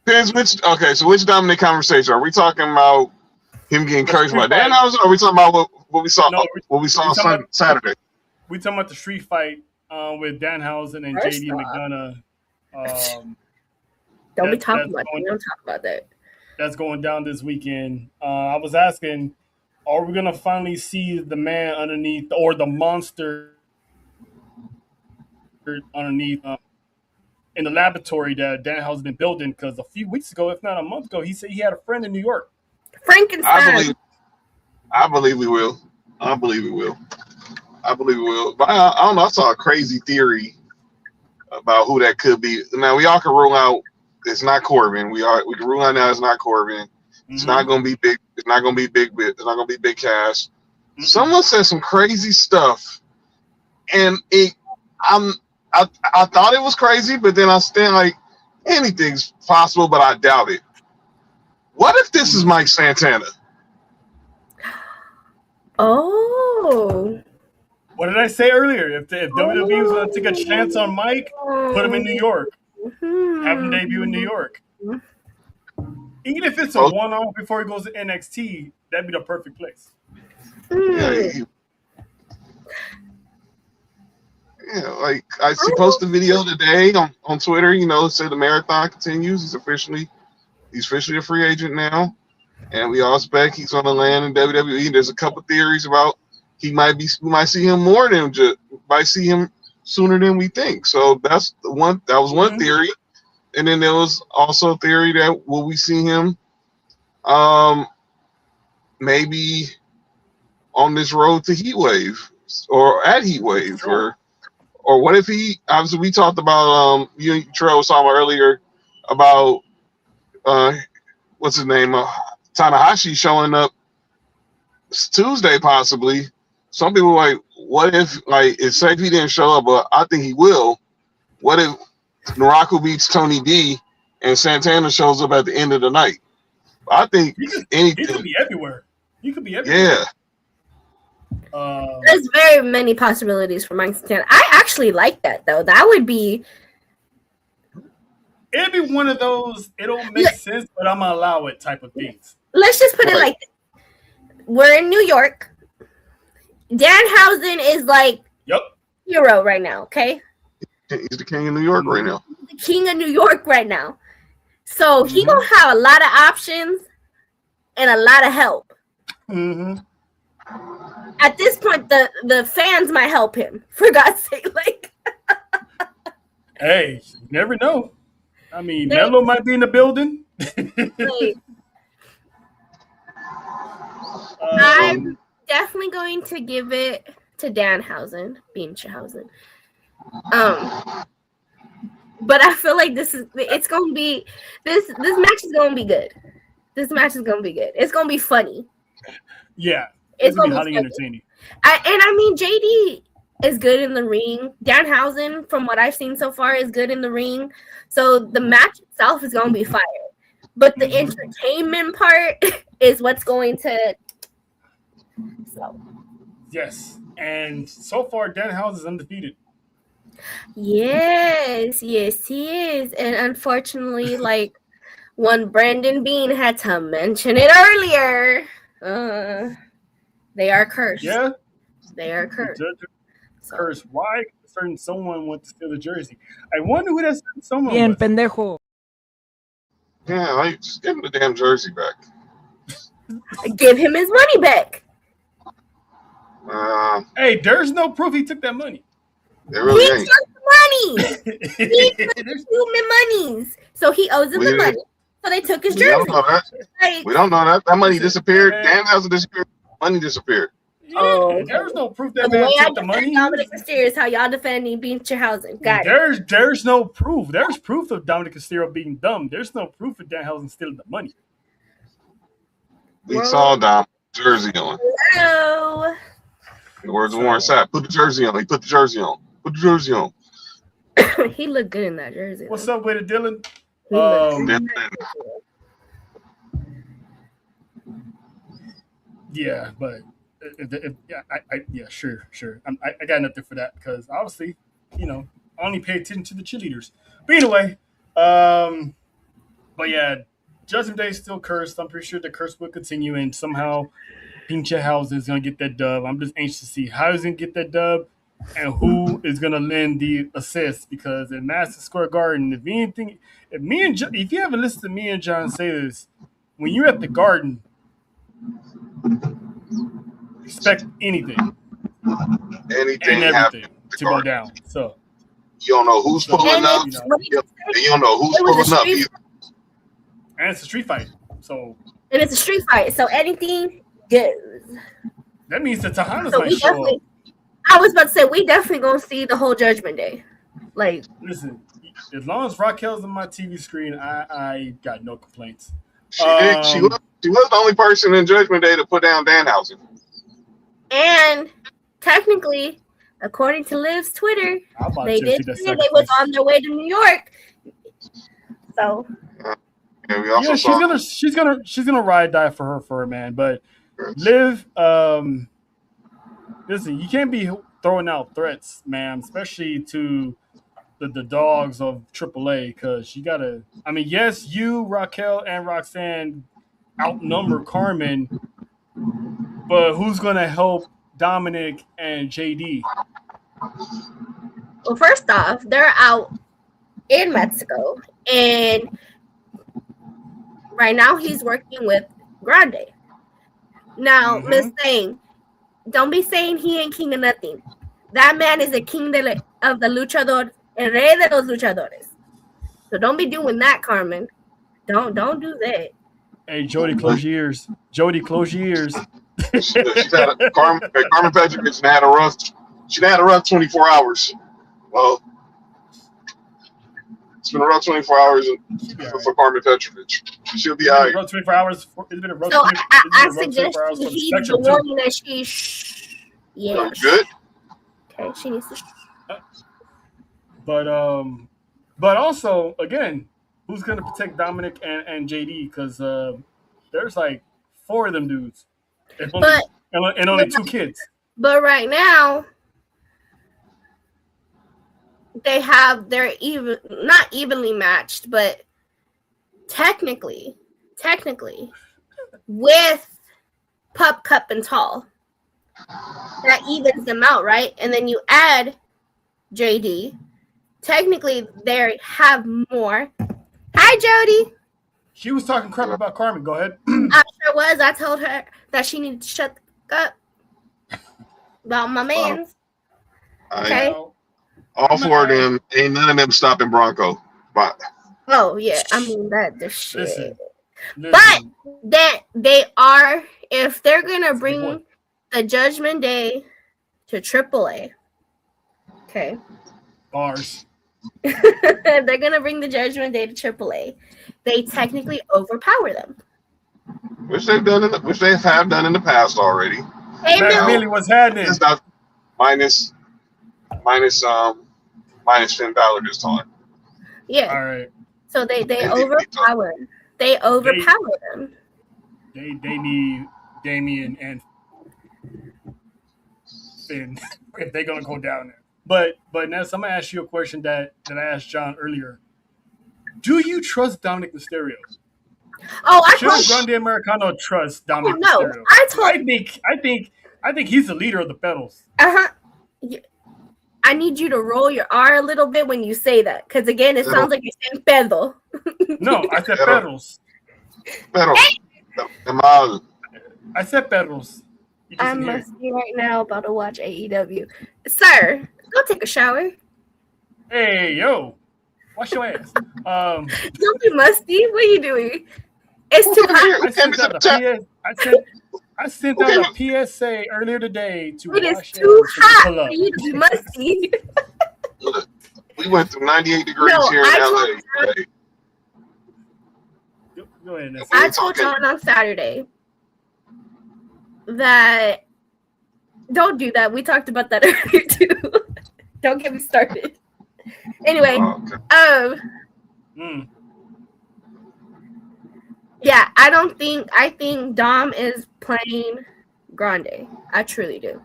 Depends which. Okay, so which Dominic conversation are we talking about? Him getting cursed by Danhausen, or are we talking about what we saw? No, what we saw Saturday. We talking about the street fight with Danhausen and First JD off, McDonough. Don't be talking about that. We don't talk about that. That's going down this weekend. I was asking, are we gonna finally see the man underneath or the monster underneath in the laboratory that Danhausen been building? Because a few weeks ago, if not a month ago, he said he had a friend in New York. Frankenstein. I believe we will. I believe we will. But I don't know. I saw a crazy theory about who that could be. Now we all can rule out it's not Corbin. We can rule out now it's not Corbin. It's not going to be big. It's not going to be big. It's not going to be big cash. Someone said some crazy stuff, and I thought it was crazy, but then I stand like anything's possible, but I doubt it. What if this is Mike Santana? Oh. What did I say earlier? If WWE was going to take a chance on Mike, put him in New York. Have him debut in New York. Even if it's a one-off before he goes to NXT, that'd be the perfect place. Yeah, like I posted a video today on Twitter. You know, it said the marathon continues. He's officially a free agent now, and we all expect he's going to land in WWE. There's a couple theories about we might see him more than might see him sooner than we think. So that's the one. That was one theory, and then there was also a theory that will we see him, maybe on this road to Heat Wave or at Heat Wave, Sure. or what if he? Obviously, we talked about you and Trell was talking about earlier about what's his name, Tanahashi showing up Tuesday possibly. Some people are like, what if it's safe he didn't show up, but I think he will. What if Naraku beats Tony D and Santana shows up at the end of the night? I think He could be everywhere. Yeah. There's very many possibilities for Mike Santana. I actually like that though. That would be. It'd be one of those. It don't make sense, but I'm gonna allow it type of things. Let's just put it like this. We're in New York. Danhausen is like hero right now. Okay, He's the king of New York right now. the king of New York right now. So he gonna have a lot of options and a lot of help. At this point, the fans might help him. For God's sake, Hey, you never know. I mean, Nello might be in the building. I'm definitely going to give it to Danhausen, Beanchausen. But I feel like this match is gonna be good. This match is gonna be good. It's gonna be funny. Yeah, It's gonna be gonna highly be funny. entertaining. I mean, JD is good in the ring. Danhausen, from what I've seen so far, is good in the ring. So the match itself is gonna be fire. But the entertainment part is what's going to. So. Yes, and so far Danhausen is undefeated. Yes, he is. And unfortunately, like when Brandon Bean had to mention it earlier, they are cursed. Yeah, They are cursed. So. Cursed. Why? Certain someone wants to steal the jersey. I wonder who that certain someone Bien, was. pendejo. Yeah, like, just give him the damn jersey back. Give him his money back. Hey, there's no proof he took that money. There really He ain't. took the money. He took human monies. So he owes them the money. So they took his We don't jersey. know that. Like, We don't know that. That money disappeared. Man. Danhausen disappeared. Money disappeared. Yeah, Oh, there's no proof that the man way I took the money. defend Dominic Mysterio is how y'all defending Beanchausen. Got it. There's no proof. There's proof of Dominic Mysterio being dumb. There's no proof of Danhausen stealing the money. We saw Dom jersey on. Hello. Where's Warren Sapp? Put the jersey on. He put the jersey on. Put the jersey on. He looked good in that jersey. What's up with it, Dylan? He looked Then- Yeah, but sure. I got nothing for that because obviously, I only pay attention to the cheerleaders. But anyway, but yeah, Judgment Day is still cursed. I'm pretty sure the curse will continue, and somehow Beanchausen is gonna get that dub. I'm just anxious to see how he's gonna get that dub and who is gonna lend the assist because in Madison Square Garden, if you haven't listened to me and John say this, when you're at the Garden. Expect anything Anything and happen everything to go down. So you don't know who's pulling And up. it's- And you don't know who's It was a pulling up. street- and it's a street fight. So And it's a street fight, so anything goes. that means the Tejanos So might we show up. definitely. I was about to say we definitely gonna see the whole Judgment Day. Like, Listen, as long as Raquel's on my TV screen, I got no complaints. She did. She was the only person in Judgment Day to put down Danhausen. and technically, according to Liv's Twitter, I'm about they to did see that say they was sacrifice. on their way to New York. So And we also Yeah, saw she's gonna ride die for her man. But Liv, listen, you can't be throwing out threats, man, especially to the dogs of AAA, because you gotta. I mean, yes, you, Raquel, and Roxanne outnumber Carmen, but who's gonna help Dominic and JD? well, first off, they're out in Mexico, and right now he's working with Grande. Now, Miss Thing, don't be saying he ain't king of nothing. That man is a king of the luchador, el rey de los luchadores. So don't be doing that, Carmen. Don't do that. Hey, Jody, close your ears. Jody, close your ears. she's had Carmen Petrovich had a rough. She had a rough 24 hours. Well, it's been a rough 24 hours for Carmen Petrovich. She'll be all right. Rough 24 hours. It's been a rough. So I it's been a rough suggest 24 hours for the he's the Spectrum, too. warning that she. Yeah. Good. Okay, she needs to. But also again, who's gonna protect Dominic and JD? Because there's like 4 of them dudes, and only 2 kids. But right now, they're even not evenly matched, but technically, with Pup, Cup, and Tall, that evens them out, right? And then you add JD. Technically, they have more. Hi, Jody. She was talking crap about Carmen. Go ahead. I sure was. I told her that she needed to shut up about my man's. Okay. All 4 of them, ain't none of them stopping Bronco. But Oh yeah, I mean that the shit. Listen, But that they are if they're gonna That's a good bring point. the Judgment Day to AAA, okay, Bars. if they're gonna bring the Judgment Day to AAA, they technically overpower them. Which they've have done in the past already. Hey, Mac Bill. Millie, what's happening? It's not minus Finn Balor this time. Yeah. All right. So they And overpower. They overpower them. They need Damian and Finn if they're gonna go down there. But Ness, I'm gonna ask you a question that I asked John earlier. Do you trust Dominic Mysterio? Oh, I Should told Grande Americano trust Dominic no. Mysterio? I think he's the leader of the pedals. I need you to roll your R a little bit when you say that, because again, it sounds like you're saying pedo. No, I said pedals. Pero, Jamal, I said pedals. You just I didn't hear it. must be right now about to watch AEW. Sir, go take a shower. Hey, yo, wash your ass. Don't be musty. What are you doing? It's too hot. I sent out a PSA earlier today to It is wash too your ass and hot pull up. for you to be musty. look, we went through 98 degrees No, here in I LA. told today. Go ahead, Ness. I told John on Saturday that don't do that. We talked about that earlier too. Don't get me started. Anyway, Okay. yeah, I think Dom is playing Grande. I truly do.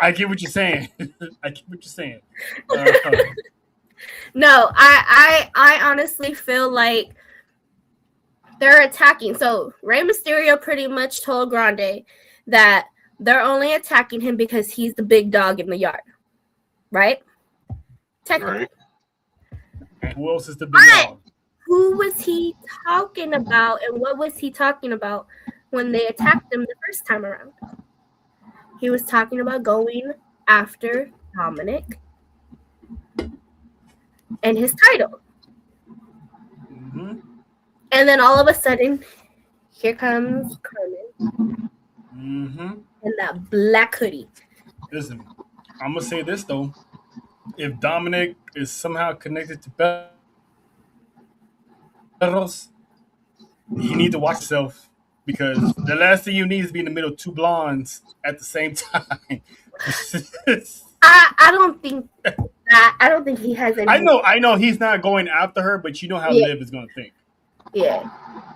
I get what you're saying. No, I honestly feel like they're attacking. So Rey Mysterio pretty much told Grande that they're only attacking him because he's the big dog in the yard, right? Technically. Right. And who else is the big But dog? who was he talking about, and what was he talking about when they attacked him the first time around? He was talking about going after Dominic and his title. Mm-hmm. And then all of a sudden, here comes Carmen Mm-hmm. in that black hoodie. Listen, I'm gonna say this though: if Dominic is somehow connected to Perros, you need to watch yourself because the last thing you need is to be in the middle of two blondes at the same time. I don't think that. I don't think he has any. I know he's not going after her, but you know how Liv is gonna think. Yeah.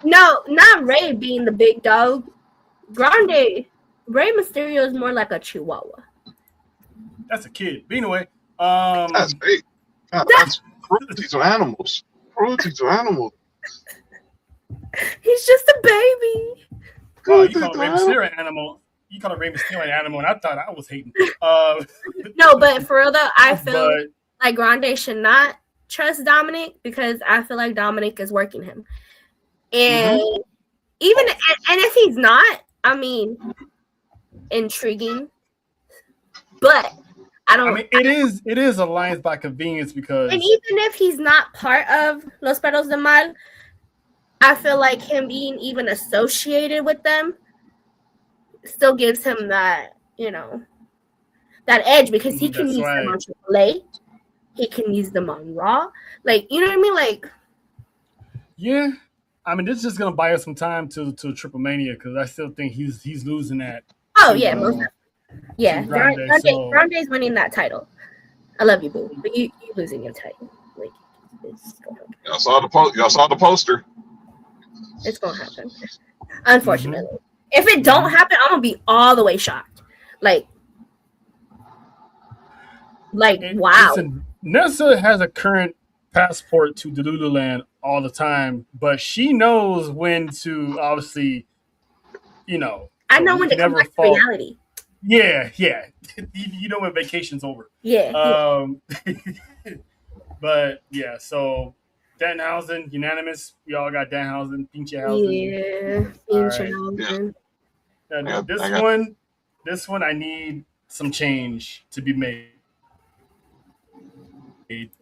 No, not Ray being the big dog. Grande. Rey Mysterio is more like a chihuahua. That's a kid. But anyway, That's big. God, that's cruelty to animals. Cruelty to animals. He's just a baby. oh, you call Rey Mysterio an animal. You call Rey Mysterio an animal, and I thought I was hating. No, but for real though, I feel But like Grande should not trust Dominic because I feel like Dominic is working him. And even and if he's not, I mean, intriguing. But I don't. I mean, it is alliance by convenience because And even if he's not part of Los Perros de Mal, I feel like him being even associated with them still gives him that, that edge because he can That's use right. them on AAA. He can use them on Raw. Like, you know what I mean? Like, yeah. I mean, this is just gonna buy us some time to Triple Mania because I still think he's losing that. oh yeah, most definitely. Yeah, to Grande, so- Grande's winning that title. I love you, boo, but you losing your title. Like, Y'all saw the poster. it's gonna happen. Unfortunately, if it don't happen, I'm gonna be all the way shocked. Like wow. Listen, Nessa has a current passport to Delululand all the time, but she knows when to obviously, I know when to come never back to fall. reality. Yeah. you know when vacation's over. Yeah. But yeah, so Danhausen, unanimous. We all got Danhausen, Pinchehausen. Yeah. All right. Yeah, This one, I need some change to be made,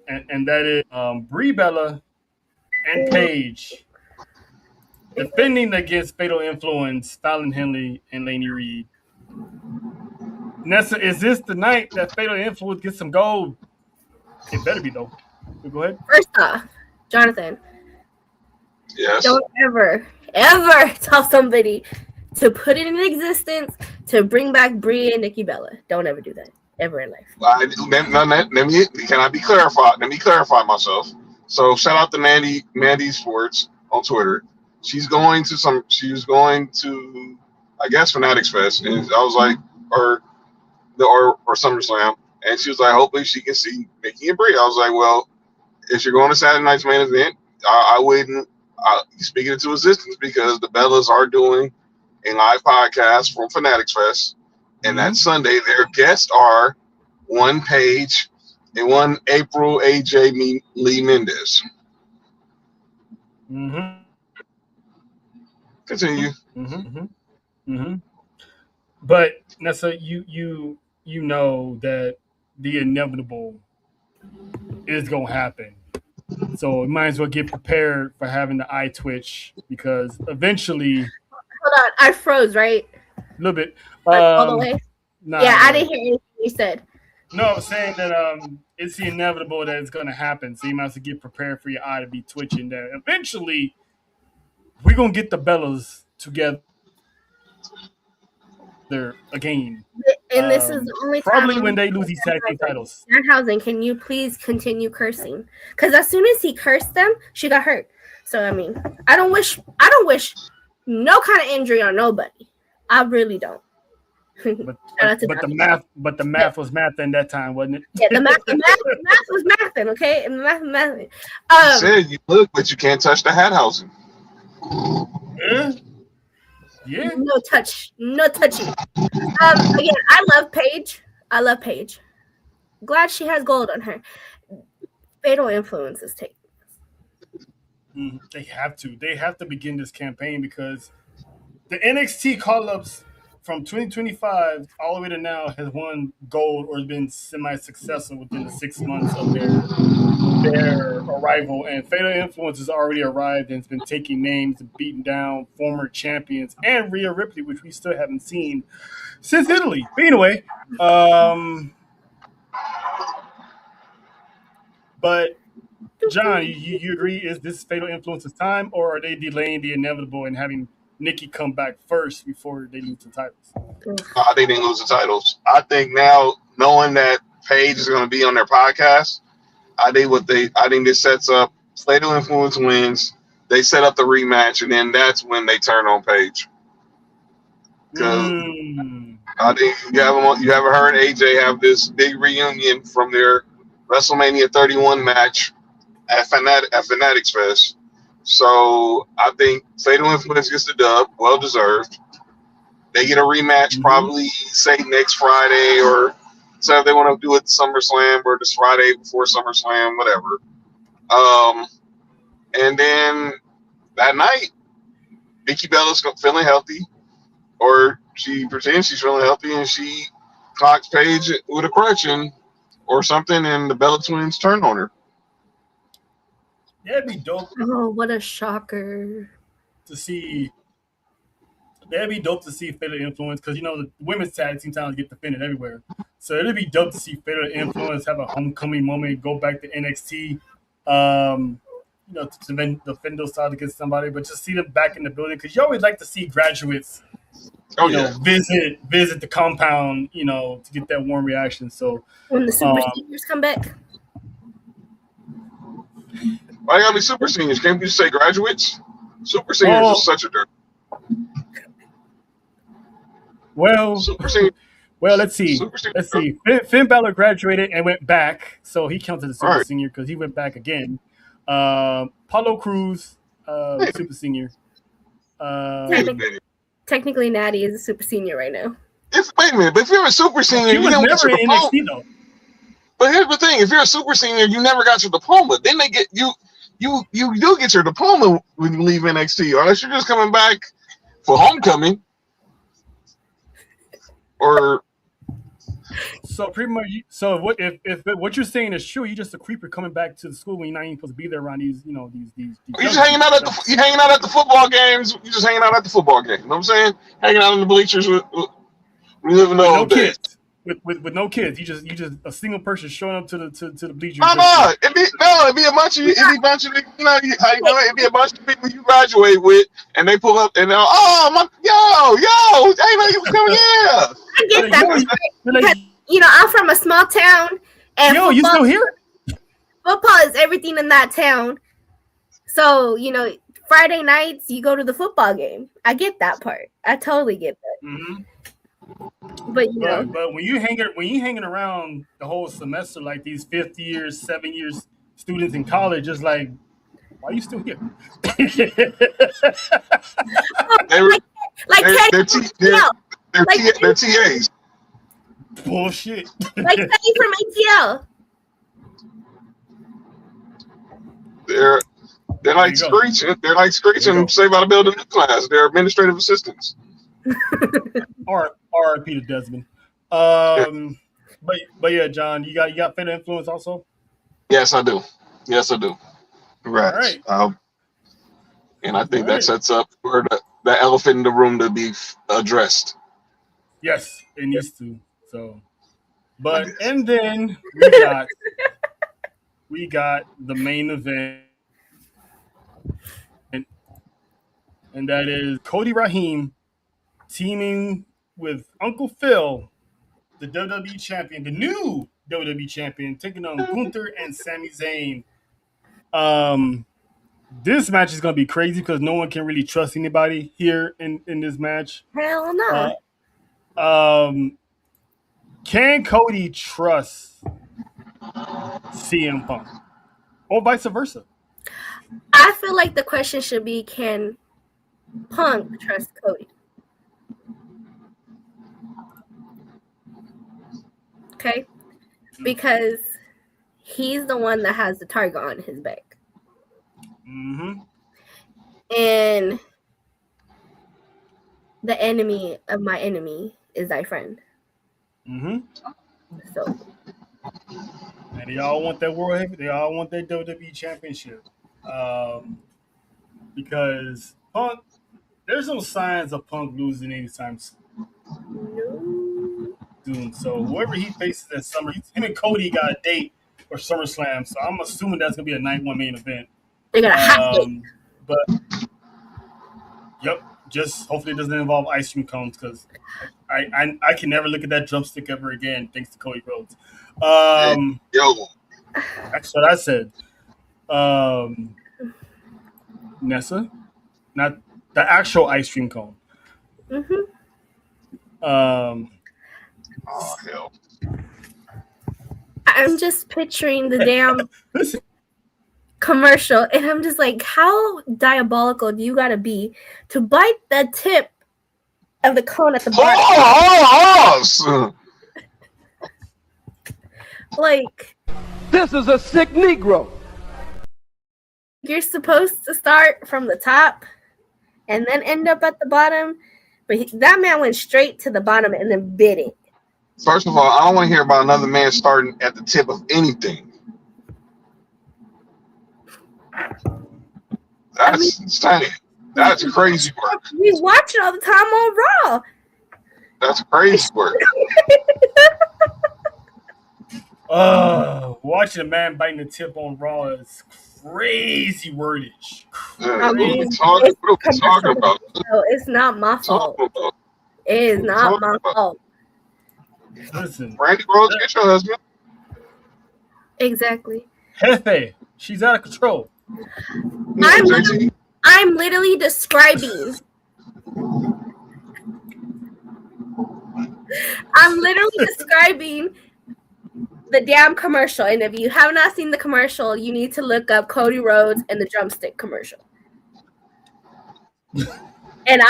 and that is Brie Bella and Paige defending against Fatal Influence, Fallon Henley and Laney Reed. Nessa, is this the night that Fatal Influence gets some gold? It better be, though. Go ahead. First off, Jonathan, Yes. don't ever tell somebody to put it in existence to bring back Brie and Nikki Bella. Don't ever do that ever in life. Can I be clarified? Let me clarify myself. So shout out to Mandy Sports on Twitter. She was going to, I guess, Fanatics Fest, and I was like, or SummerSlam, and she was like, hopefully she can see Nikki and Brie. I was like, well, if you're going to Saturday night's main event, I wouldn't speak it into existence because the Bellas are doing a live podcast from Fanatics Fest, and that Sunday their guests are one Paige and one April AJ Lee Mendez. Mm-hmm. Continue. But Nessa, you know that the inevitable is gonna happen. So we might as well get prepared for having the eye twitch because eventually. Hold on, I froze, right? A little bit. All the way? Nah, yeah, I didn't hear anything you said. No, I was saying that it's the inevitable that it's going to happen. So you might have to get prepared for your eye to be twitching. That eventually we're going to get the Bellas together again. And this is the only time. Probably when they lose these tag team titles. Danhausen, can you please continue cursing? Because as soon as he cursed them, she got hurt. So I mean, I don't wish no kind of injury on nobody. I really don't. But the math was mathing that time, wasn't it? Yeah, the math was mathing, okay? And the math was mathing. You said you look, but you can't touch the Hathausen. Yeah. No touching. Again, I love Paige. Glad she has gold on her. Fatal Influence is taking. They have to begin this campaign because the NXT call-ups from 2025 all the way to now has won gold or has been semi-successful within the 6 months of their arrival. And Fatal Influence has already arrived and has been taking names and beating down former champions and Rhea Ripley, which we still haven't seen since Italy. But anyway, but John, you agree? Is this Fatal Influence's time, or are they delaying the inevitable and having Nikki come back first before they lose the titles? They didn't lose the titles. I think now, knowing that Paige is going to be on their podcast, I think this sets up Fatal Influence wins. They set up the rematch, and then that's when they turn on Paige. Because I think you haven't heard AJ have this big reunion from their WrestleMania 31 match at Fanatics Fest. So I think Fatal Influence gets the dub, well deserved. They get a rematch probably say next Friday, or so if they want to do it SummerSlam or this Friday before SummerSlam, whatever. And then that night, Nikki Bella's feeling healthy, or she pretends she's feeling healthy, and she clocks Paige with a crutch or something, and the Bella twins turn on her. That'd be dope. Oh, what a shocker! To see. That'd be dope to see Fatal Influence because the women's tag team titles get defended everywhere. So it'd be dope to see Fatal Influence have a homecoming moment, go back to NXT, to defend those titles against somebody, but just see them back in the building because you always like to see graduates, visit the compound, to get that warm reaction. So when the super seniors come back. Why gotta be super seniors? Can't you just say graduates? Super seniors is such a dirt. Well, let's see. Finn Balor graduated and went back, so he counts as a super senior because he went back again. Paulo Cruz, super senior. Technically, Natty is a super senior right now. Wait a minute, but if you're a super senior, you don't get your diploma. NXT, though. But here's the thing: if you're a super senior, you never got your diploma. Then they get you. You do get your diploma when you leave NXT, unless you're just coming back for homecoming. Or So pretty much, so what if what you're saying is true? You're just a creeper coming back to the school when you're not even supposed to be there around these, these. You just hanging out at the football games. You just hanging out at the football game. You know what I'm saying? Hanging out in the bleachers with we live in with no those days. kids. With no kids, you just a single person showing up to the bleachers. No, it'd be a bunch of it'd be a bunch of people you graduate with, and they pull up and they're yo, I didn't know you was coming here. I get that. Because, I'm from a small town, and yo, you still here? Football is everything in that town. So, Friday nights you go to the football game. I get that part. I totally get that. Mm-hmm. But but when you hanging around the whole semester like these 5th years, 7 years students in college, just like, why are you still here? They're TAs. Bullshit. Like Teddy from ATL. They're like screeching. They're like screeching. Say about to build a new class. They're administrative assistants. R.I.P. to Desmond. But yeah, John, you got fan influence also? Yes, I do. Right. All right. And I think that sets up for the elephant in the room to be addressed. Yes, it needs to. So, but and then we got the main event, and that is Cody Rahim teaming with Uncle Phil, the WWE champion, the new WWE champion, taking on Gunther and Sami Zayn. This match is gonna be crazy because no one can really trust anybody here in this match. Hell no. Can Cody trust CM Punk, or vice versa? I feel like the question should be, can Punk trust Cody? Okay? Because he's the one that has the target on his back. Mm-hmm. And the enemy of my enemy is thy friend. Mm-hmm. So. And they all want that world heavy. They all want that WWE championship. Because Punk, there's no signs of Punk losing anytime soon. So whoever he faces at Summer, him and Cody got a date for SummerSlam. So I'm assuming that's gonna be a night one main event. They got a hot date. But yep, just hopefully it doesn't involve ice cream cones because I can never look at that drumstick ever again thanks to Cody Rhodes. That's what I said. Nessa, not the actual ice cream cone. Mm-hmm. Oh hell! I'm just picturing the damn commercial, and I'm just like, how diabolical do you gotta be to bite the tip of the cone at the bottom? Like, this is a sick Negro. You're supposed to start from the top and then end up at the bottom, but that man went straight to the bottom and then bit it. First of all, I don't want to hear about another man starting at the tip of anything. That's crazy work. We watch it all the time on Raw. That's crazy work. Watching a man biting the tip on Raw is crazy wordage. What are we talking about? No, it's not my fault. It is not my fault. Listen, Randy Rhodes, get your husband. Exactly. Jefe, she's out of control. I'm literally describing. I'm literally describing the damn commercial, and if you have not seen the commercial, you need to look up Cody Rhodes and the drumstick commercial. And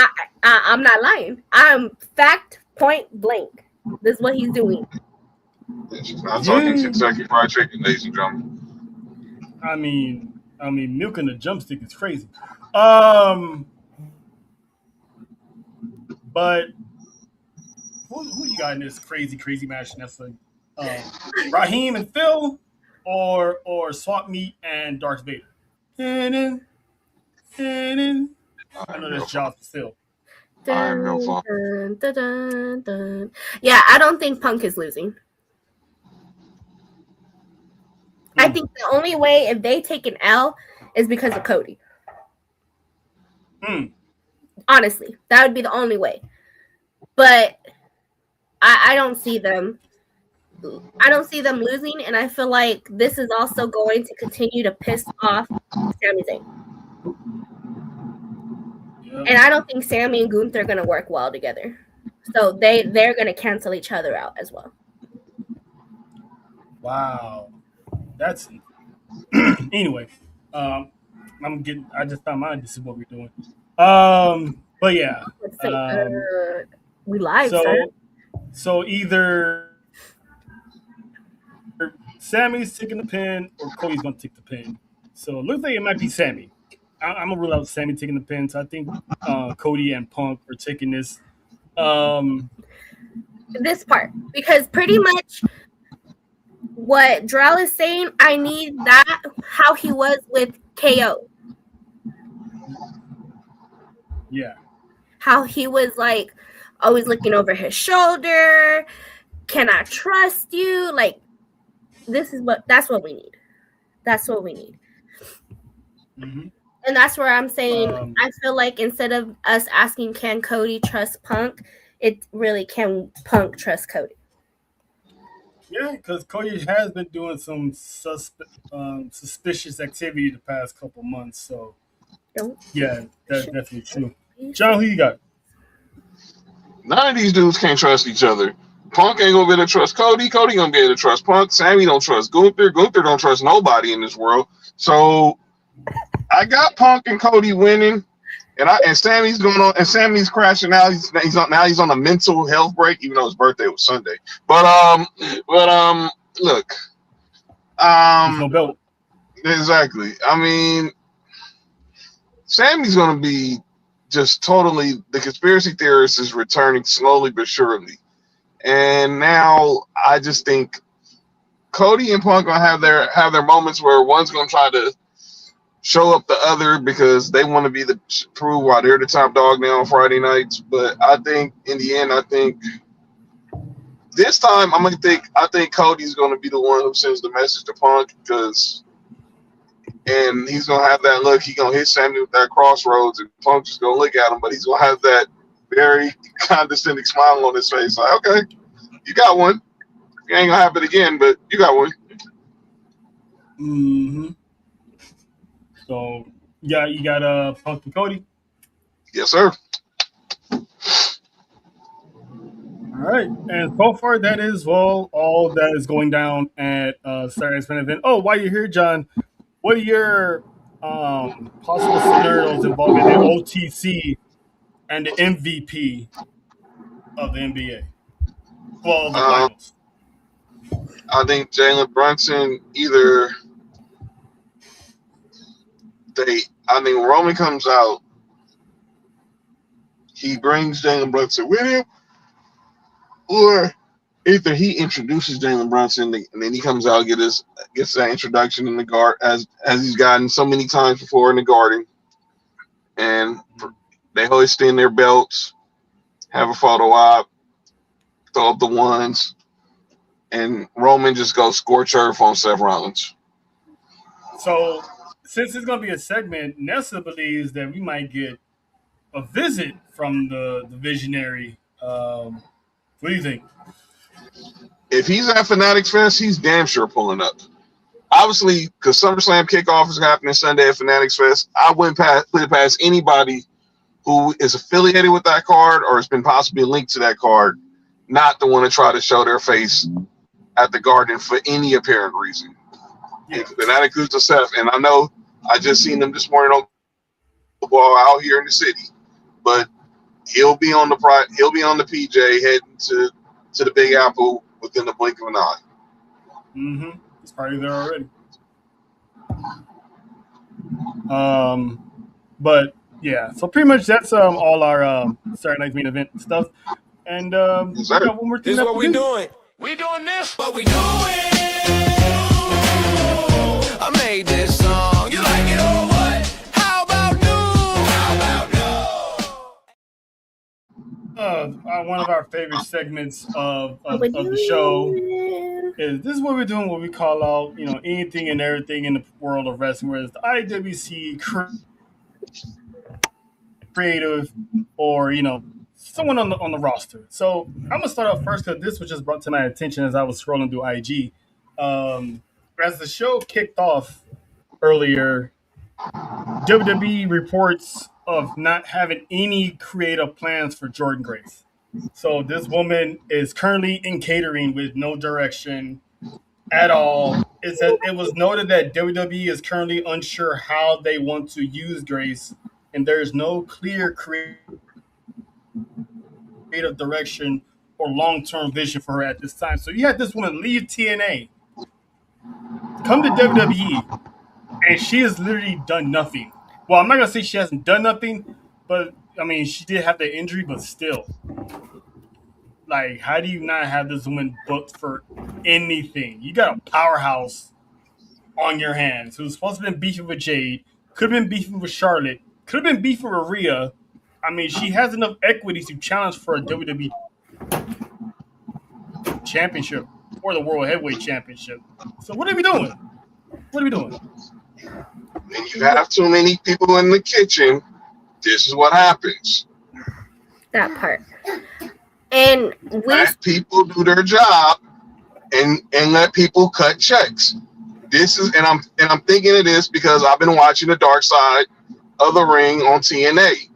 I'm not lying. I'm fact point blank. This is what he's doing. She's not talking Kentucky Fried Chicken, ladies and gentlemen. I mean, milking the drumstick is crazy. But who you got in this crazy match? That's like, Raheem and Phil, or Swap Meet and Darth Vader. I know that's Josh Phil. I have no fun. Yeah, I don't think Punk is losing. I think the only way if they take an L is because of Cody. Honestly, that would be the only way. But I don't see them. I don't see them losing, and I feel like this is also going to continue to piss off Sami Zayn. Yeah. And I don't think Sami and Gunther are going to work well together. So they're going to cancel each other out as well. Wow. That's anyway. I just found mine. This is what we're doing. But yeah. We live, sir. So either Sammy's taking the pin or Cody's going to take the pin. So it looks like it might be Sammy. I'm going to rule out Sammy taking the pin. So I think Cody and Punk are taking this. This part. Because pretty much what Drell is saying, I need that how he was with KO. Yeah. How he was like always looking over his shoulder. Can I trust you? Like, that's what we need. That's what we need. Mm-hmm. And that's where I'm saying I feel like instead of us asking can Cody trust Punk, it really can Punk trust Cody. Yeah, because Cody has been doing some suspicious activity the past couple months. So, yeah, that's definitely true. John, who you got? None of these dudes can't trust each other. Punk ain't gonna be able to trust Cody. Cody gonna be able to trust Punk. Sammy don't trust Gunther. Gunther don't trust nobody in this world. So I got Punk and Cody winning, and Sammy's going on, and Sammy's crashing out. He's on a mental health break, even though his birthday was Sunday. But look, No belt. exactly. I mean, Sammy's gonna be just totally, the conspiracy theorist is returning slowly but surely. And now I just think Cody and Punk gonna have their moments where one's gonna try to show up the other because they want to be the prove why they're the top dog now on Friday nights. But I think in the end, I think this time I think Cody's gonna be the one who sends the message to Punk and he's gonna have that look. He's gonna hit Sammy with that crossroads, and Punk's just gonna look at him, but he's gonna have that very condescending smile on his face. Like, okay, you got one. You ain't gonna have it again, but you got one. Mm-hmm. So, yeah, you got Punk and Cody. Yes, sir. All right, and so far that is all that is going down at Saturday's main event. Oh, while you're here, John, what are your possible scenarios involving the OTC and the MVP of the NBA? Well, the finals. I think Jalen Brunson I think Roman comes out, he brings Jalen Brunson with him, or either he introduces Jalen Brunson and then he comes out and gets that introduction in the guard as he's gotten so many times before in the Garden, and they hoist in their belts, have a photo op, throw up the ones, and Roman just goes scorch earth on Seth Rollins. So, since it's going to be a segment, Nessa believes that we might get a visit from the visionary. What do you think? If he's at Fanatics Fest, he's damn sure pulling up. Obviously, because SummerSlam kickoff is happening Sunday at Fanatics Fest, I wouldn't put it past anybody who is affiliated with that card or has been possibly linked to that card not to want to try to show their face at the Garden for any apparent reason. Yeah. Fanatics is to Seth, and I know I just seen him this morning on football out here in the city, but he'll be on the PJ heading to the Big Apple within the blink of an eye. Mm-hmm. He's probably there already. But yeah, so pretty much that's all our Saturday night's main event stuff. And we got one more thing. This is what we doing. We doing this, but we do it. I made this song. You like it or what? How about new? How about no? One of our favorite segments of the show is this is what we're doing, what we call out, anything and everything in the world of wrestling, whether it's the IWC creative or someone on the roster. So I'm gonna start off first because this was just brought to my attention as I was scrolling through IG. As the show kicked off earlier, WWE reports of not having any creative plans for Jordynne Grace. So this woman is currently in catering with no direction at all. It was noted that WWE is currently unsure how they want to use Grace, and there is no clear creative direction or long-term vision for her at this time. So you had this woman leave TNA, come to WWE, and she has literally done nothing. Well, I'm not going to say she hasn't done nothing, but, I mean, she did have the injury, but still. Like, how do you not have this woman booked for anything? You got a powerhouse on your hands who's supposed to have been beefing with Jade, could have been beefing with Charlotte, could have been beefing with Rhea. I mean, she has enough equity to challenge for a WWE championship or the World Heavyweight Championship. So what are we doing? What are we doing? When you have too many people in the kitchen, this is what happens. That part. And let people do their job and let people cut checks. This is and I'm thinking of this because I've been watching the Dark Side of the Ring on TNA.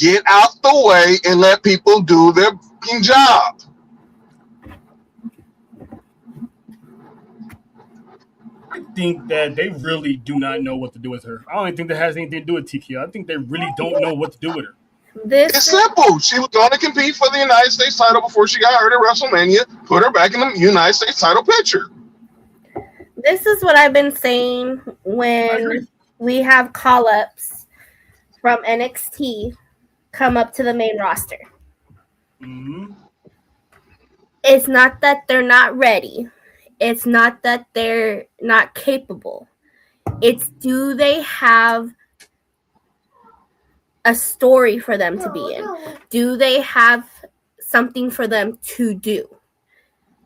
Get out the way and let people do their job. I think that they really do not know what to do with her. I don't even think that has anything to do with TKO. I think they really don't know what to do with her. It's simple. She was going to compete for the United States title before she got hurt at WrestleMania. Put her back in the United States title picture. This is what I've been saying when we have call-ups from NXT come up to the main roster. Mm-hmm. It's not that they're not ready. It's not that they're not capable. It's do they have a story for them to be in? Do they have something for them to do?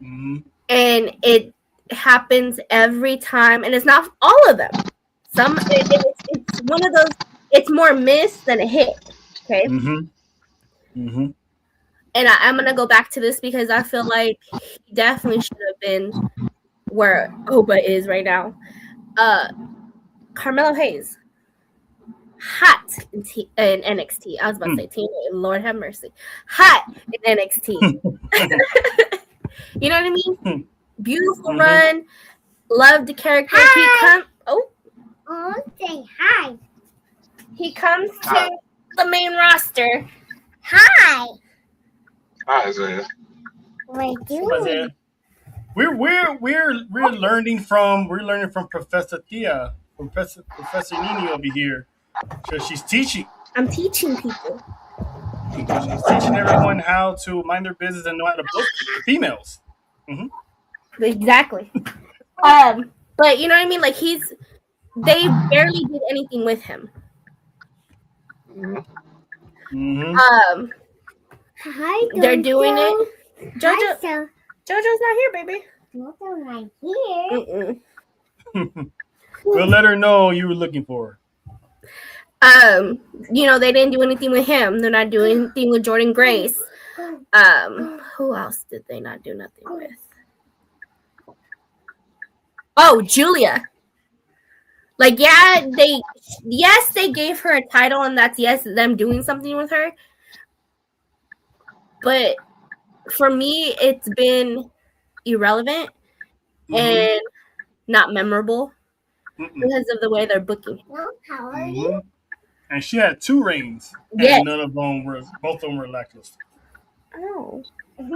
Mm-hmm. And it happens every time, and it's not all of them. It's one of those. It's more miss than a hit. Okay. Mm-hmm. Mm-hmm. And I'm gonna go back to this because I feel like he definitely should have been where Oba is right now. Carmelo Hayes, hot in NXT. I was about to say TNA. Lord have mercy, hot in NXT. You know what I mean? Beautiful run. Love the character. Hi. Say hi. He comes to the main roster. Hi. Hi, Isaiah. What do We're learning from Professor Thea, Professor Nini over here, because she's teaching. I'm teaching people. She's teaching everyone how to mind their business and know how to book females. Mm-hmm. Exactly. But you know what I mean? Like they barely did anything with him. Mm-hmm. Hi, They're doing it. Hi, JoJo's not here, baby. Jojo's not here. Mm-mm. We'll let her know you were looking for They didn't do anything with him. They're not doing anything with Jordynne Grace. Who else did they not do nothing with? Oh, Julia. Like, they gave her a title, and that's them doing something with her. But for me, it's been irrelevant and not memorable because of the way they're booking. How are you? And she had 2 reigns, and Yes. both of them were lackluster. Oh. I'm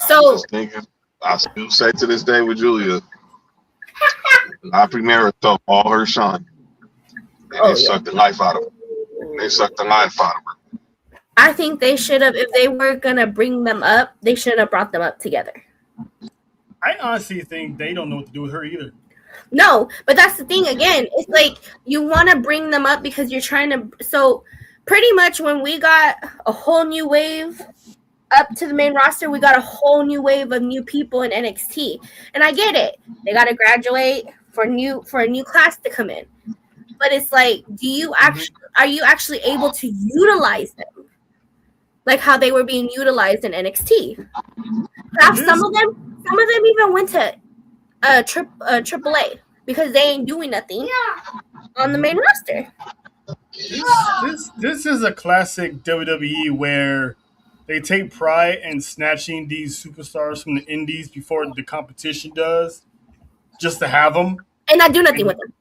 So just thinking, I still say to this day with Julia, La Primera took all her shine. And they sucked the life out of her. They sucked the life out of her. I think they should have, if they were going to bring them up, they should have brought them up together. I honestly think they don't know what to do with her either. No, but that's the thing again. It's like you want to bring them up because you're trying to. So pretty much when we got a whole new wave up to the main roster, we got a whole new wave of new people in NXT. And I get it. They got to graduate for a new class to come in. But it's like, are you actually able to utilize them like how they were being utilized in NXT? Perhaps some of them even went to AAA because they ain't doing nothing on the main roster. This is a classic WWE where they take pride in snatching these superstars from the indies before the competition does, just to have them and not do nothing with them.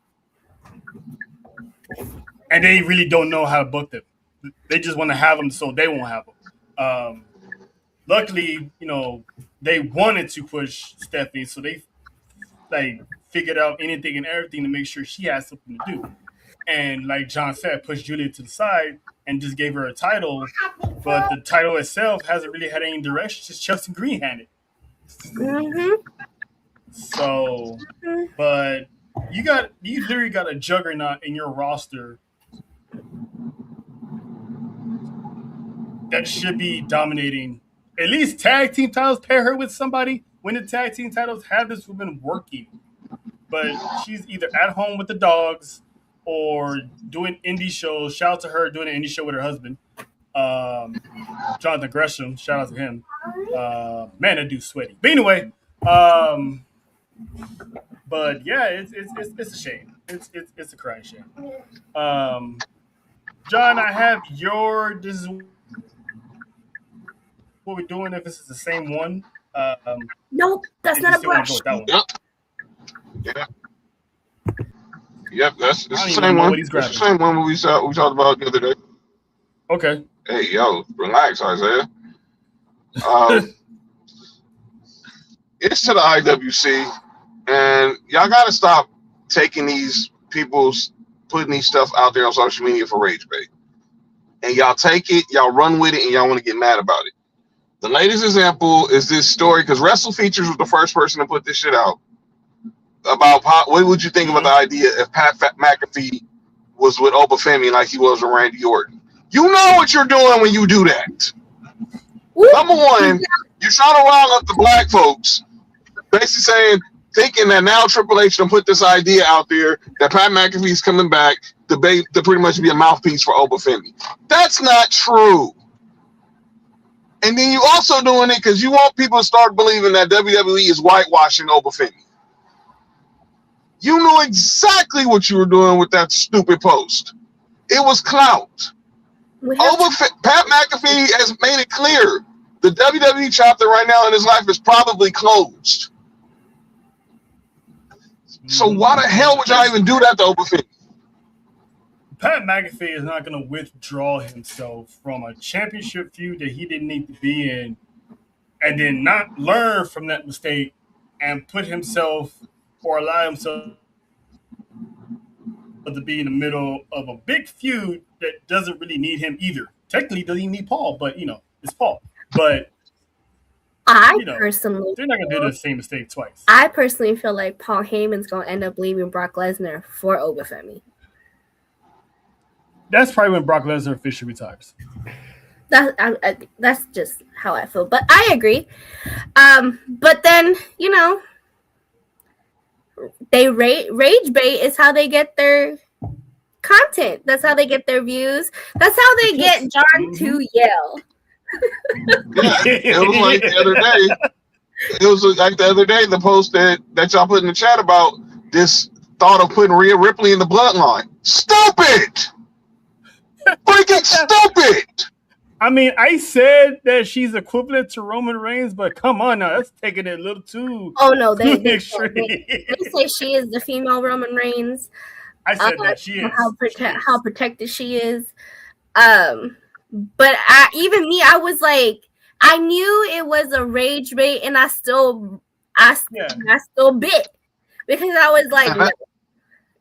And they really don't know how to book them. They just want to have them so they won't have them. Luckily, they wanted to push Stephanie, so they figured out anything and everything to make sure she has something to do. And like John said, pushed Julia to the side and just gave her a title, but the title itself hasn't really had any direction. Just Chelsea Green had it. Mm-hmm. So, but you literally got a juggernaut in your roster that should be dominating at least tag team titles. Pair her with somebody, win the tag team titles. Have this woman working, but she's either at home with the dogs or doing indie shows. Shout out to her doing an indie show with her husband, Jonathan Gresham. Shout out to him. Man, that dude's sweaty. But anyway, but yeah, it's a shame. It's a crying shame. John, I have this is what we're doing if this is the same one. Nope, that's not a brush. Yeah. Yep, that's the I don't same even know one. what he's That's the grabbing. same one we talked about the other day. Okay. Hey, yo, relax, Isaiah. It's to the IWC, and y'all gotta stop taking these people's putting these stuff out there on social media for rage bait. And y'all take it, y'all run with it, and y'all want to get mad about it. The latest example is this story because Wrestle Features was the first person to put this shit out about what would you think about the idea if Pat McAfee was with Obafemi like he was with Randy Orton? You know what you're doing when you do that. Number one, you're trying to rile up the black folks, basically thinking that now Triple H done put this idea out there that Pat McAfee's coming back to pretty much be a mouthpiece for Obafemi. That's not true. And then you also doing it because you want people to start believing that WWE is whitewashing Obafemi. You knew exactly what you were doing with that stupid post. It was clout. Pat McAfee has made it clear the WWE chapter right now in his life is probably closed. So why the hell would y'all even do that to Obafemi? Pat McAfee is not going to withdraw himself from a championship feud that he didn't need to be in and then not learn from that mistake and put himself or allow himself to be in the middle of a big feud that doesn't really need him either. Technically, doesn't even need Paul, but, it's Paul. But, personally, they're not going to do the same mistake twice. I personally feel like Paul Heyman's going to end up leaving Brock Lesnar for Obafemi. That's probably when Brock Lesnar officially retires. That's just how I feel. But I agree. But then, they rage bait is how they get their content. That's how they get their views. That's how they get John to yell. It was like the other day. It was like the other day, the post that y'all put in the chat about this thought of putting Rhea Ripley in the bloodline. Stupid! Freaking stupid! I mean, I said that she's equivalent to Roman Reigns, but come on now, that's taking it a little too. Oh no, they say she is the female Roman Reigns. I said that she is. How protected she is. But I was like, I knew it was a rage bait, and I still bit because I was like,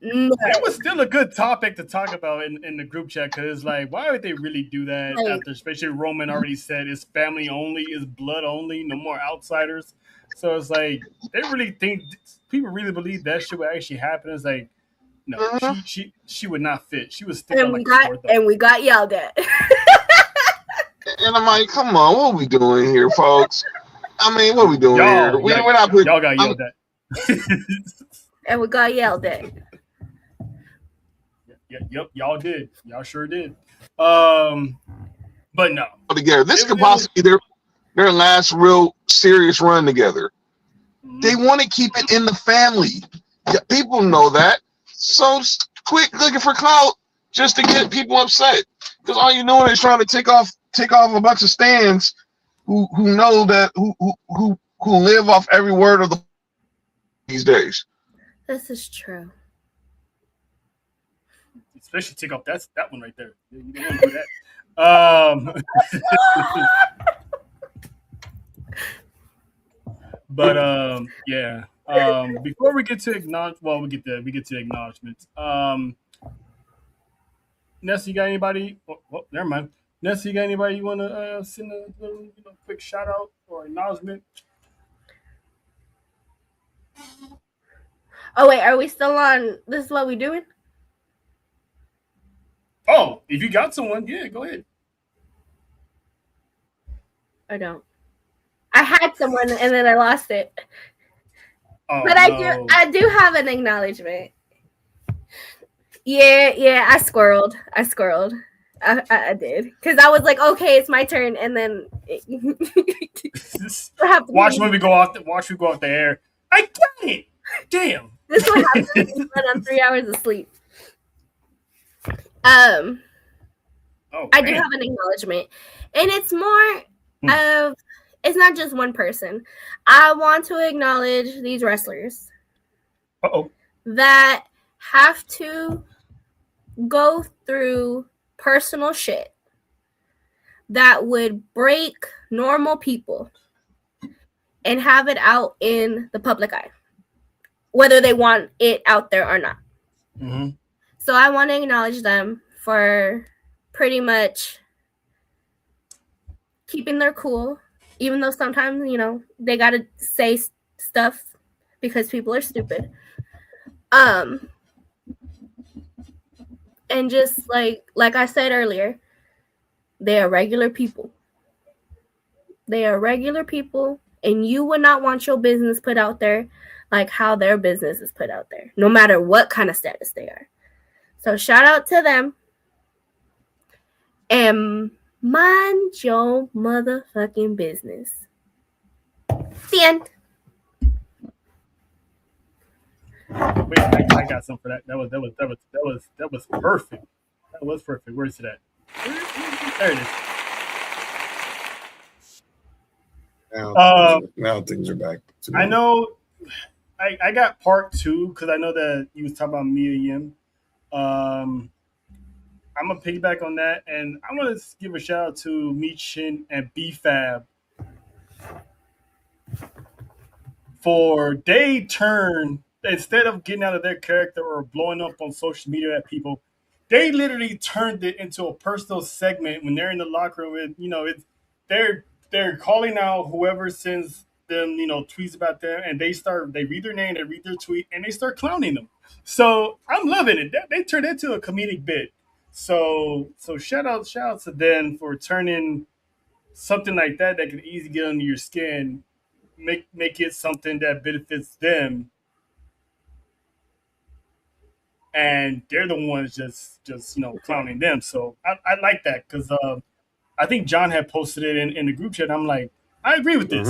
No. It was still a good topic to talk about in the group chat because it's like, why would they really do that Like- after, especially Roman already said it's family only, it's blood only, no more outsiders. So it's like they really think people really believe that shit would actually happen. It's like, no, she would not fit. She would stick And on we like a got sore thumb. we got yelled at. And I'm like, come on, what are we doing here, folks? I mean, what are we doing here? We're not putting. Y'all got yelled at. And we got yelled at. Yep, y'all did. Y'all sure did. But no. Together. This could possibly be their last real serious run together. They want to keep it in the family. Yeah, people know that. So quit looking for clout just to get people upset. Because all you're doing is trying to take off a bunch of stands who know that who live off every word of the these days. This is true. Especially take off that one right there. You don't want to do that. But yeah. Before we get to we get to acknowledgments. Nessa, you got anybody? Oh, never mind. Nessa, you got anybody you want to send a little, quick shout out or acknowledgement? Oh wait, are we still on? This is what we doing? Oh, if you got someone, yeah, go ahead. I don't. I had someone and then I lost it. Oh, But no. I do have an acknowledgement. Yeah, I squirreled. I did. Because I was like, okay, it's my turn, and then Watch when we go off the air. I got it. Damn. This is what happens when I'm 3 hours of sleep. Oh, I do man. have an acknowledgement. And it's more of, it's not just one person. I want to acknowledge these wrestlers Uh-oh. that have to go through personal shit that would break normal people and have it out in the public eye, whether they want it out there or not. Mm-hmm. So I want to acknowledge them for pretty much keeping their cool, even though sometimes, they got to say stuff because people are stupid. And just like I said earlier, they are regular people. They are regular people, and you would not want your business put out there like how their business is put out there, no matter what kind of status they are. So shout out to them. And mind your motherfucking business. The end. Wait, I got something for that. That was perfect. That was perfect. Where's it at? There it is. Now things are back. I know. I got part 2 because I know that you was talking about Mia Yim. I'm gonna piggyback on that, and I want to give a shout out to Mi Chin and B-Fab for they turn, instead of getting out of their character or blowing up on social media at people, they literally turned it into a personal segment when they're in the locker room. They're calling out whoever sends them, tweets about them, and they read their name, they read their tweet, and they start clowning them. So I'm loving it. They turned it into a comedic bit. So shout out to them for turning something like that can easily get under your skin, make it something that benefits them, and they're the ones just clowning them. So I like that because I think John had posted it in the group chat. And I'm like, I agree with this.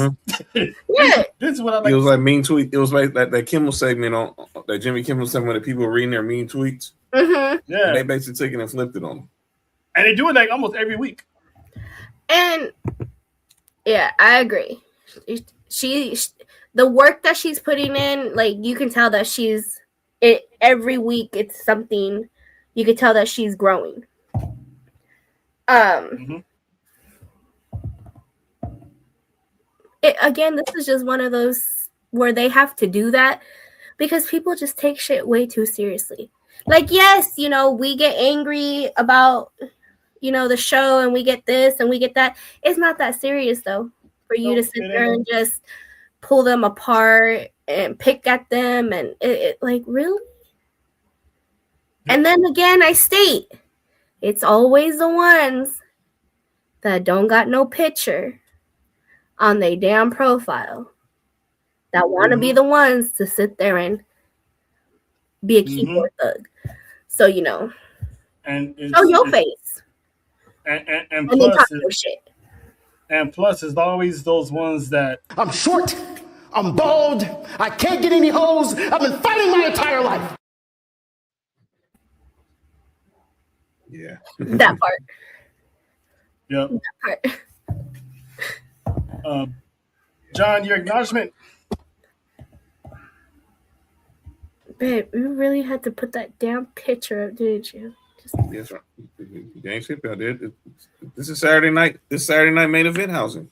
Yeah. This is what I like. It was like mean tweet. It was like that Kimmel segment on that Jimmy Kimmel segment where people were reading their mean tweets. Mm-hmm. Yeah, And they basically took it and flipped it on them. and they do it like almost every week. And yeah, I agree. She the work that she's putting in, like you can tell that every week it's something. You can tell that she's growing. Again, this is just one of those where they have to do that because people just take shit way too seriously. Like, yes, you know, we get angry about, you know, the show and we get this and we get that. It's not that serious, though, for you to sit there and just pull them apart and pick at them. And it like, really? And then again, I state, it's always the ones that don't got no picture on their damn profile that want to be the ones to sit there and be a keyboard thug. So, you know, and show your face. And then plus, talk your shit. And plus, it's always those ones that I'm short, I'm bald, I can't get any hoes, I've been fighting my entire life. Yeah. That part. Yep. That part. John, your acknowledgement. Babe, you really had to put that damn picture up, didn't you? Yes, right. James Hippill did. This is Saturday night. This Saturday night main event housing.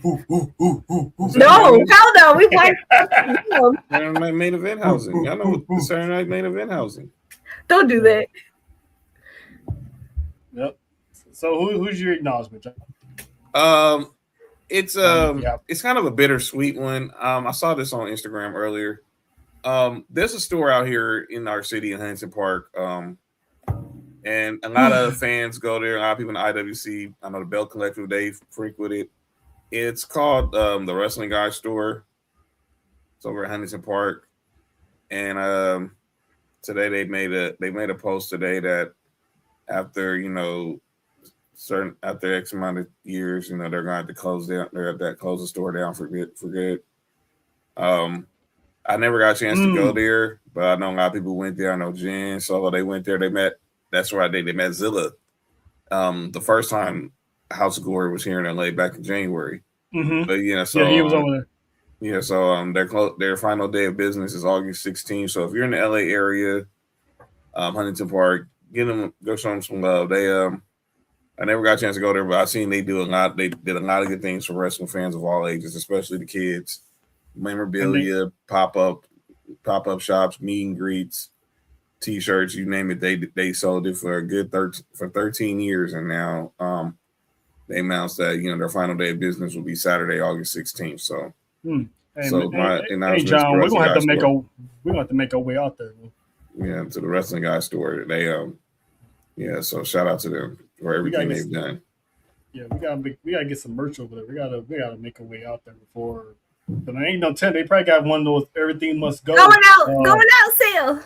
No, hell no. We want Saturday night main event housing. Y'all know what Saturday night main event housing. Don't do that. Yep. So who's your acknowledgement, John? It's kind of a bittersweet one. I saw this on Instagram earlier. There's a store out here in our city in Huntington Park. And a lot of fans go there. A lot of people in the IWC, I know the Bell Collective, they frequent it. It's called the Wrestling Guy Store. It's over at Huntington Park. And today they made a post today that after, you know, after X amount of years, you know, they're going to have to close the store down for good. I never got a chance to go there, but I know a lot of people went there. I know Jen, so they went there. They met Zilla. The first time House of Glory was here in LA back in January. Mm-hmm. But so he was over there. Yeah, so their final day of business is August 16th. So if you're in the LA area, Huntington Park, go show them some love. I never got a chance to go there, but I've seen they do a lot. They did a lot of good things for wrestling fans of all ages, especially the kids. Memorabilia, pop-up shops, meet and greets, T-shirts, you name it. They sold it for a good 13 years, and now they announced that their final day of business will be Saturday, August 16th. So, Hey, John, we're gonna have to make our way out there. Yeah, to the Wrestling Guy store. They so shout out to them for everything they've done. Yeah, we gotta get some merch over there. We gotta make our way out there before. But I ain't no 10. They probably got one of those everything must go. Going out sale.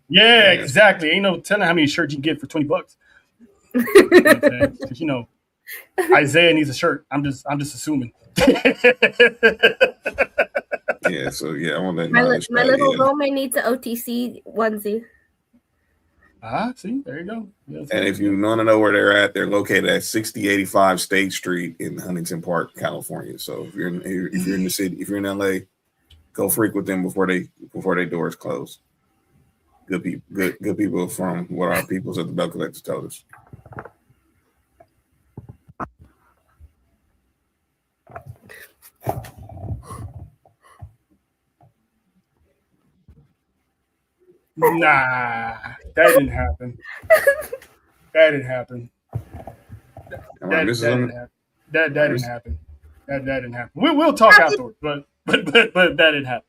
Yeah, exactly. Ain't no telling how many shirts you can get for $20. Because Isaiah needs a shirt. I'm just assuming. Yeah, so I want that. My little Roman needs an OTC onesie. See, there you go. Yeah, and if you want to know where they're at, they're located at 6085 State Street in Huntington Park, California. So if you're in the city, if you're in LA, go frequent them before they doors close. Good people from what our peoples at the Bell Collective told us. Nah, that didn't happen. That didn't happen. That didn't happen. That didn't happen. We'll talk afterwards, but that didn't happen.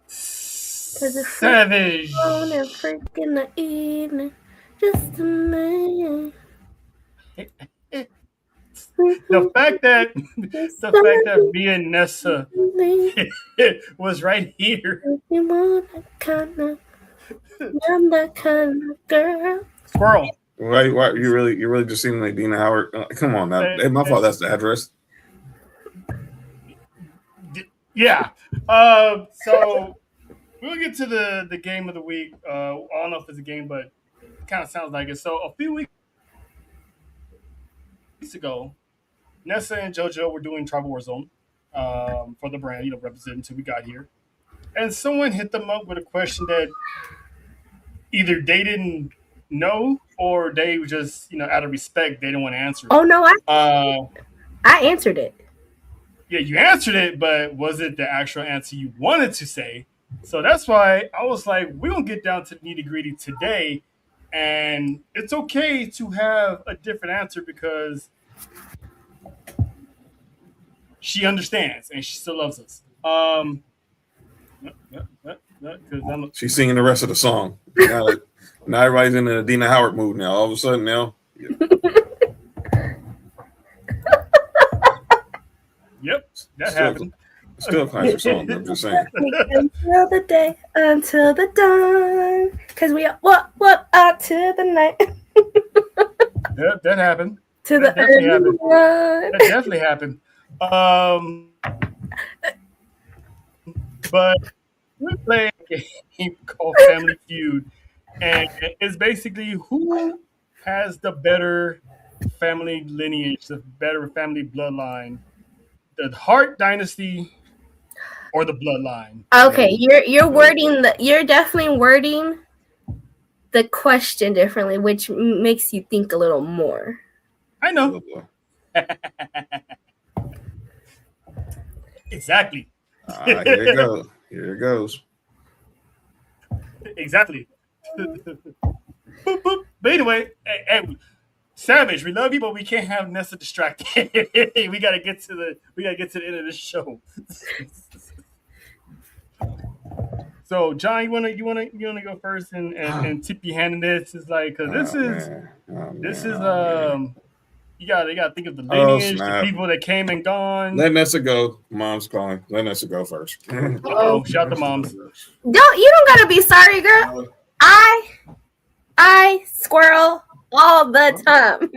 Savage. On a freak in the evening, just a man. The fact that me and Nessa was right here. I'm that kind of girl. Squirrel. Why you really just seem like Dina Howard? Come on now. Hey, my fault. That's the address. Yeah. So we'll get to the game of the week. I don't know if it's a game, but it kind of sounds like it. So a few weeks ago, Nessa and JoJo were doing Tribal Warzone for the brand, representing until we got here. And someone hit them up with a question that either they didn't know or they just out of respect they don't want to answer it? Oh no, I answered it. Yeah, you answered it, but was it the actual answer you wanted to say? So that's why I was like, we're going to get down to the nitty gritty today. And it's okay to have a different answer because she understands and she still loves us. She's singing the rest of the song. Now everybody's in the Dina Howard mood now. All of a sudden now. Yep, that happened. Still a classic song. I'm just saying. Until the dawn, because we what out to the night. That happened. To that the definitely happened. Run. That definitely happened. But we play a game called Family Feud, and it's basically who has the better family lineage, the better family bloodline, the Hart Dynasty or the bloodline. Okay, you're definitely wording the question differently, which makes you think a little more. I know. Exactly. Here it goes. Here it goes. Exactly. Boop, boop. But anyway, hey, Savage, we love you, but we can't have Nessa distracted. we gotta get to the end of this show. So, John, you wanna go first and tip your hand in this? Is like, cause this is you gotta think of the lineage, the people that came and gone. Let Nessa go. Mom's calling. Let Nessa go first. Oh, shout the moms. You don't gotta be sorry, girl. I squirrel all the time.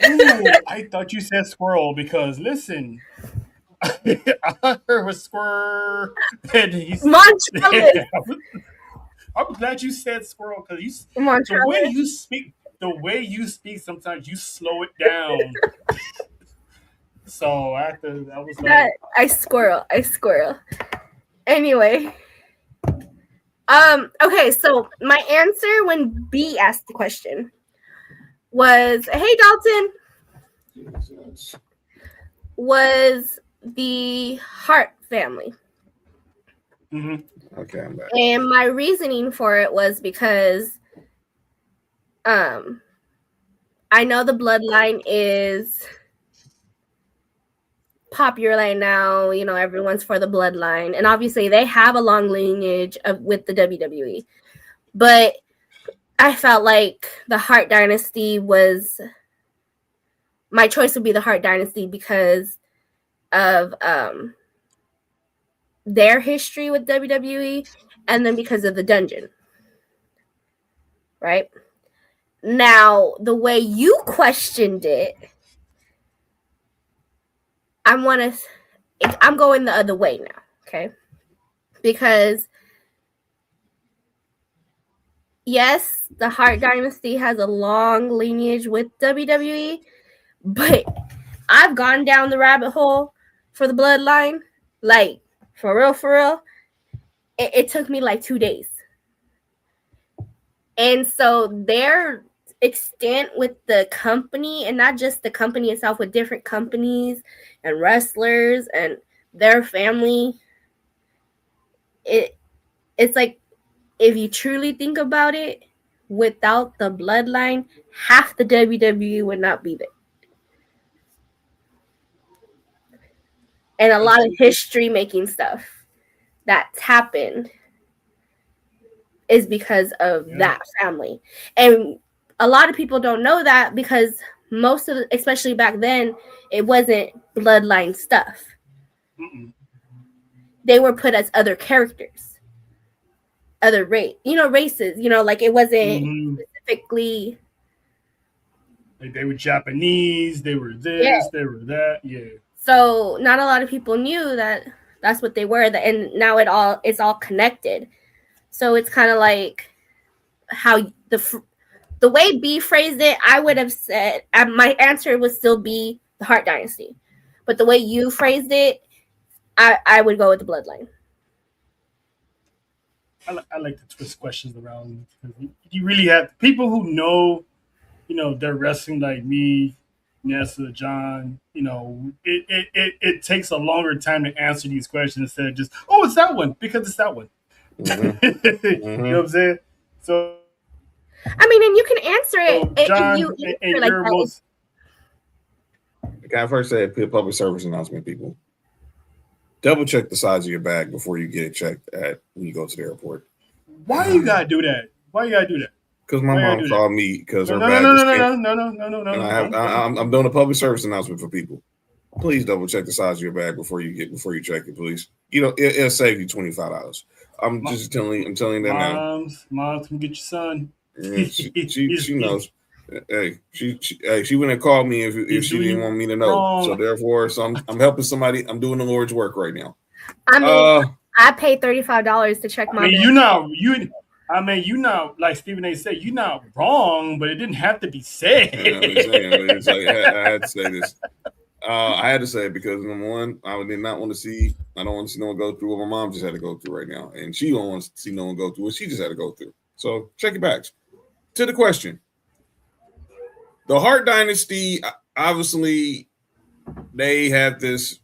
Ooh, I thought you said squirrel because listen, I heard a squirrel. And I'm glad you said squirrel because the way you speak, sometimes you slow it down. So I was like, I squirrel. Anyway. Okay, so my answer when B asked the question was, hey Dalton, was the Hart family. Mm-hmm. Okay, I'm back. And my reasoning for it was because I know the bloodline is popular right now, everyone's for the bloodline, and obviously they have a long lineage with the WWE, but I felt like the Hart Dynasty my choice would be the Hart Dynasty because of their history with WWE and then because of the dungeon. Right? Now, the way you questioned it, I'm going the other way now, okay? Because yes, the Hart Dynasty has a long lineage with WWE, but I've gone down the rabbit hole for the bloodline, like for real. It took me like 2 days. And so their extent with the company, and not just the company itself, with different companies and wrestlers and their family, it's like, if you truly think about it, without the bloodline, half the WWE would not be there. And a lot of history making stuff that's happened is because of that family. And a lot of people don't know that because especially back then, it wasn't bloodline stuff. Mm-mm. They were put as other characters, other races, like it wasn't specifically. Like they were Japanese, they were this, they were that, So not a lot of people knew that that's what they were, and now it's all connected. So it's kind of like how the way B phrased it, I would have said my answer would still be the Hart Dynasty, but the way you phrased it, I would go with the bloodline. I like to twist questions around because you really have people who know, they're wrestling like me, Nessa, John. It takes a longer time to answer these questions instead of just, oh, it's that one because it's that one. Mm-hmm. You know what I'm saying? So, I mean, and you can answer it. John, if you and answer like your that. most Like I first said, public service announcement, people. Double check the size of your bag before you get it checked when you go to the airport. Why you gotta do that? Why you gotta do that? Because my mom called me because her No. bag was And I'm doing a public service announcement for people. Please double check the size of your bag before you check it, please. It'll save you $25. I'm telling you that now. Moms can get your son. Yeah, she knows. Hey, she wouldn't have called me if she didn't want me to know. Wrong. So therefore, I'm helping somebody. I'm doing the Lord's work right now. I mean, I paid $35 to check my. You like Stephen A. said, you're not wrong, but it didn't have to be said. It's like I had to say this. I had to say it because number one, I did not want to see. I don't want to see no one go through what my mom just had to go through right now, and she don't want to see no one go through what she just had to go through. So check your bags. To the question. The Hart Dynasty, obviously, they had this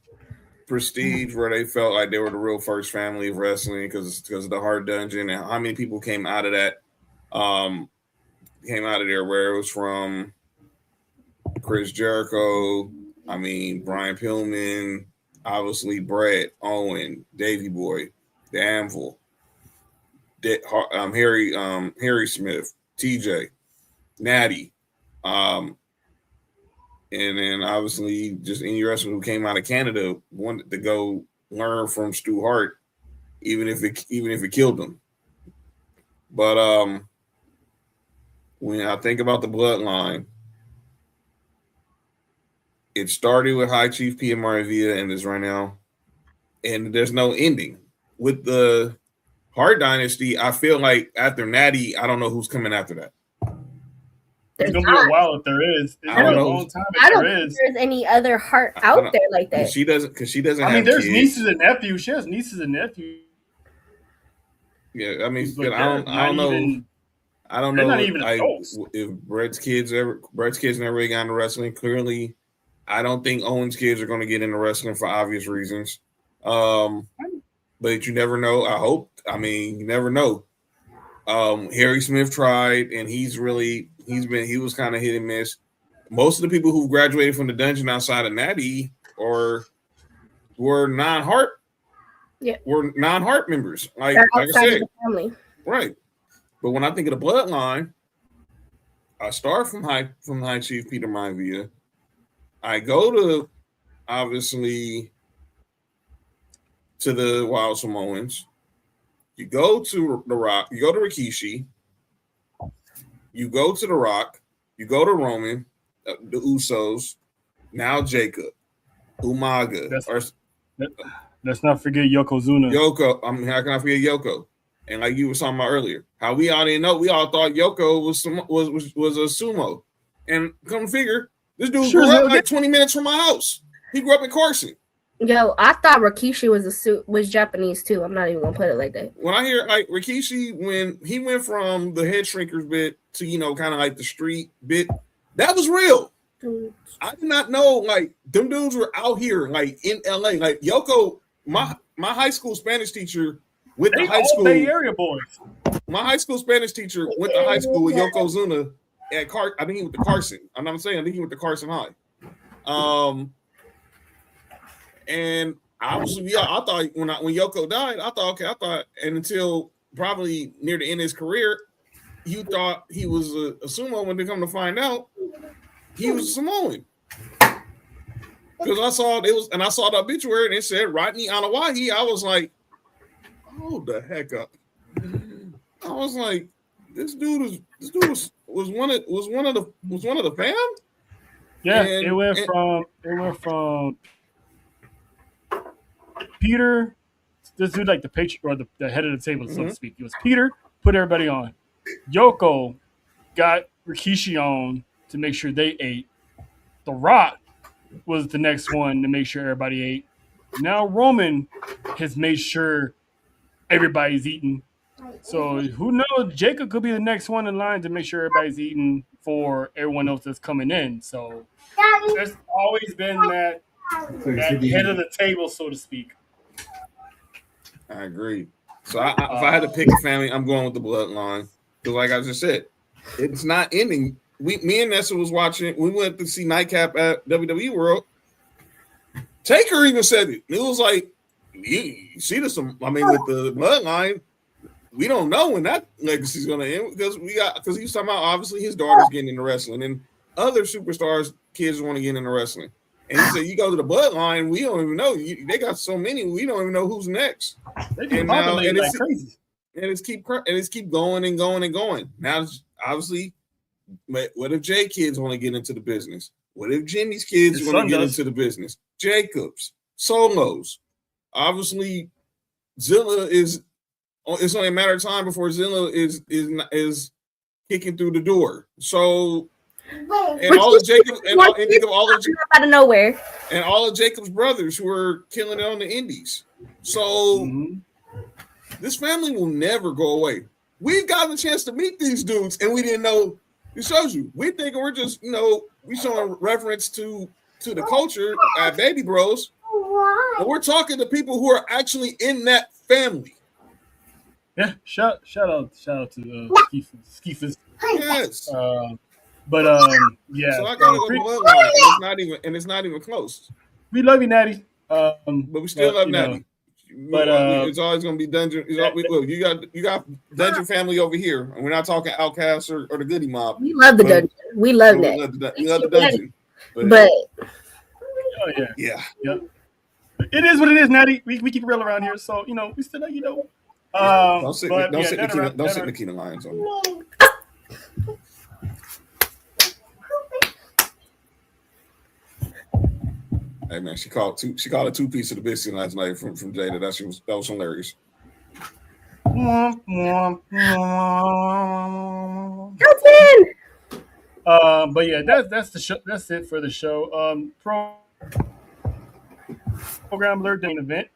prestige where they felt like they were the real first family of wrestling because of the Hart Dungeon and how many people came out of that, where it was from Chris Jericho, Brian Pillman, obviously Brett, Owen, Davey Boy, The Anvil, Harry Smith, TJ, Natty. And then obviously just any wrestler who came out of Canada wanted to go learn from Stu Hart, even if it killed them. But when I think about the bloodline, it started with High Chief P. Maravilla and is right now, and there's no ending. With the Hart Dynasty, I feel like after Natty, I don't know who's coming after that. It's gonna be a while if there is. I don't think there's any other Hart out there like that. She doesn't. There's kids. Nieces and nephews. She has nieces and nephews. Yeah, I don't know. I don't know if Brett's kids never really got into wrestling. Clearly, I don't think Owen's kids are going to get into wrestling for obvious reasons. But you never know. I hope. You never know. Harry Smith tried, and he was kind of hit and miss. Most of the people who graduated from the dungeon outside of Natty were non-Hart. Yeah, were non-Hart members. Like I said, right. But when I think of the bloodline, I start from High Chief Peter Maivia. I go to obviously to the Wild Samoans. You go to The Rock. You go to Rikishi. You go to The Rock. You go to Roman, the Usos. Now Jacob, Umaga. Let's not forget Yokozuna. How can I forget Yoko? And like you were talking about earlier, how we all didn't know. We all thought Yoko was a sumo, and come figure, this dude grew up like 20 minutes from my house. He grew up in Carson. Yo, I thought Rikishi was Japanese too. I'm not even gonna put it like that. When I hear like Rikishi, when he went from the head shrinkers bit to kind of like the street bit, that was real. I did not know like them dudes were out here like in LA. Like Yoko, my high school Spanish teacher went to high school. Bay Area boys. My high school Spanish teacher went to high school with Yokozuna at I think he went to Carson. I'm not saying I think he went to Carson High. And obviously, I thought when Yoko died, I thought, and until probably near the end of his career, you thought he was a sumo. When they come to find out, he was a Samoan. Because I saw the obituary and it said Rodney Anawahi. I was like, hold the heck up. I was like, this dude was one of the fam. Yeah, it went from Peter, this dude like the patriarch or the head of the table, so to speak. It was Peter, put everybody on. Yoko got Rikishi on to make sure they ate. The Rock was the next one to make sure everybody ate. Now Roman has made sure everybody's eating. So who knows? Jacob could be the next one in line to make sure everybody's eating for everyone else that's coming in. So there's always been that head of the table, so to speak. I agree. So if I had to pick a family, I'm going with the bloodline. Because like I just said, it's not ending. Me and Nessa was watching. We went to see Nightcap at WWE World. Taker even said it. It was like, you see this. I mean, with the bloodline, we don't know when that legacy is going to end because he was talking about obviously his daughter's getting into wrestling and other superstars, kids want to get into wrestling. And he said, you go to the bloodline, we don't even know. They got so many, we don't even know who's next. And it's crazy. And it's keep going and going and going. Now, obviously, what if Jay kids want to get into the business? What if Jimmy's kids want to get into the business? Jacobs, Solos. Obviously, Zilla is. It's only a matter of time before Zilla is kicking through the door. So, and all of Jacobs out of nowhere, and all of Jacob's brothers who are killing it on the indies. So, this family will never go away. We've gotten a chance to meet these dudes, and we didn't know. It shows you. We think we're just, we showing reference to the culture at Baby Bros, but we're talking to people who are actually in that family. Yeah, shout out to Skeefus. Yes. But yeah. So I gotta go bloodline, and it's not even close. We love you, Natty. But we still love Natty. But it's always gonna be Dungeon. Look, you got Dungeon family over here, and we're not talking Outcasts or the Goody Mob. We love the Dungeon. We love that. We love the Dungeon. But yeah. It is what it is, Natty. We keep it real around here, so we still let you know. Don't sit Nikita Lyons on me. Hey man, she called a 2 piece of the biscuit last night from Jada. That was hilarious. But yeah, that's the show. That's it for the show. Program alert during event.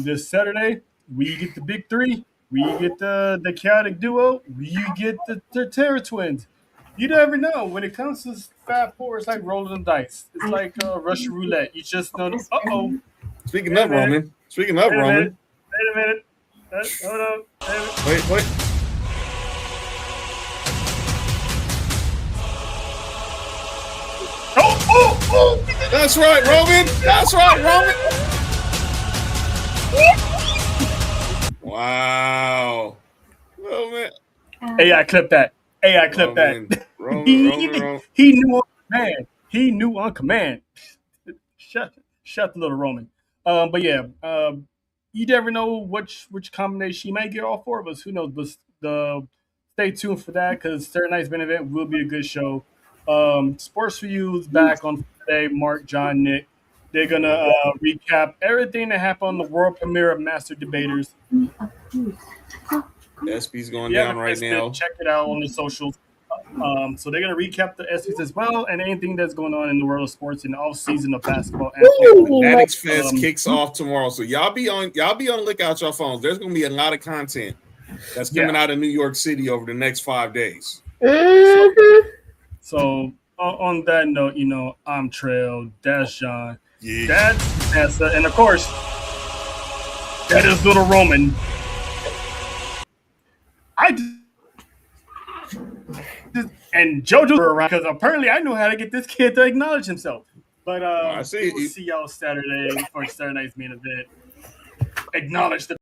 This Saturday we get the big three. We get the chaotic duo. We get the Terror Twins. You never know. When it comes to Fab Four, it's like rolling the dice. It's like Russian roulette. You just know. Speaking of Roman. Wait a minute. Hold on. Wait. Oh! That's right, Roman. Wow. Oh, man. AI clip that. Roman. He knew on command. He knew on command. Shut the little Roman. But yeah, you never know which combination she might get all four of us. Who knows? But stay tuned for that because Saturday night's main event will be a good show. Sports for You is back on Friday. Mark, John, Nick. They're gonna recap everything that happened on the world premiere of Master Debaters. SP's going down right now. Check it out on the socials. So they're gonna recap the SPs as well and anything that's going on in the world of sports in the off season of basketball. Fanatics Fest kicks off tomorrow, so y'all be on the lookout your phones. There's gonna be a lot of content that's coming out of New York City over the next 5 days. So on that note, I'm Trail, that's John, that's Nessa, and of course, that is little Roman. And JoJo around because apparently I know how to get this kid to acknowledge himself. But we'll see y'all Saturday for Saturday night's main event. Acknowledge the.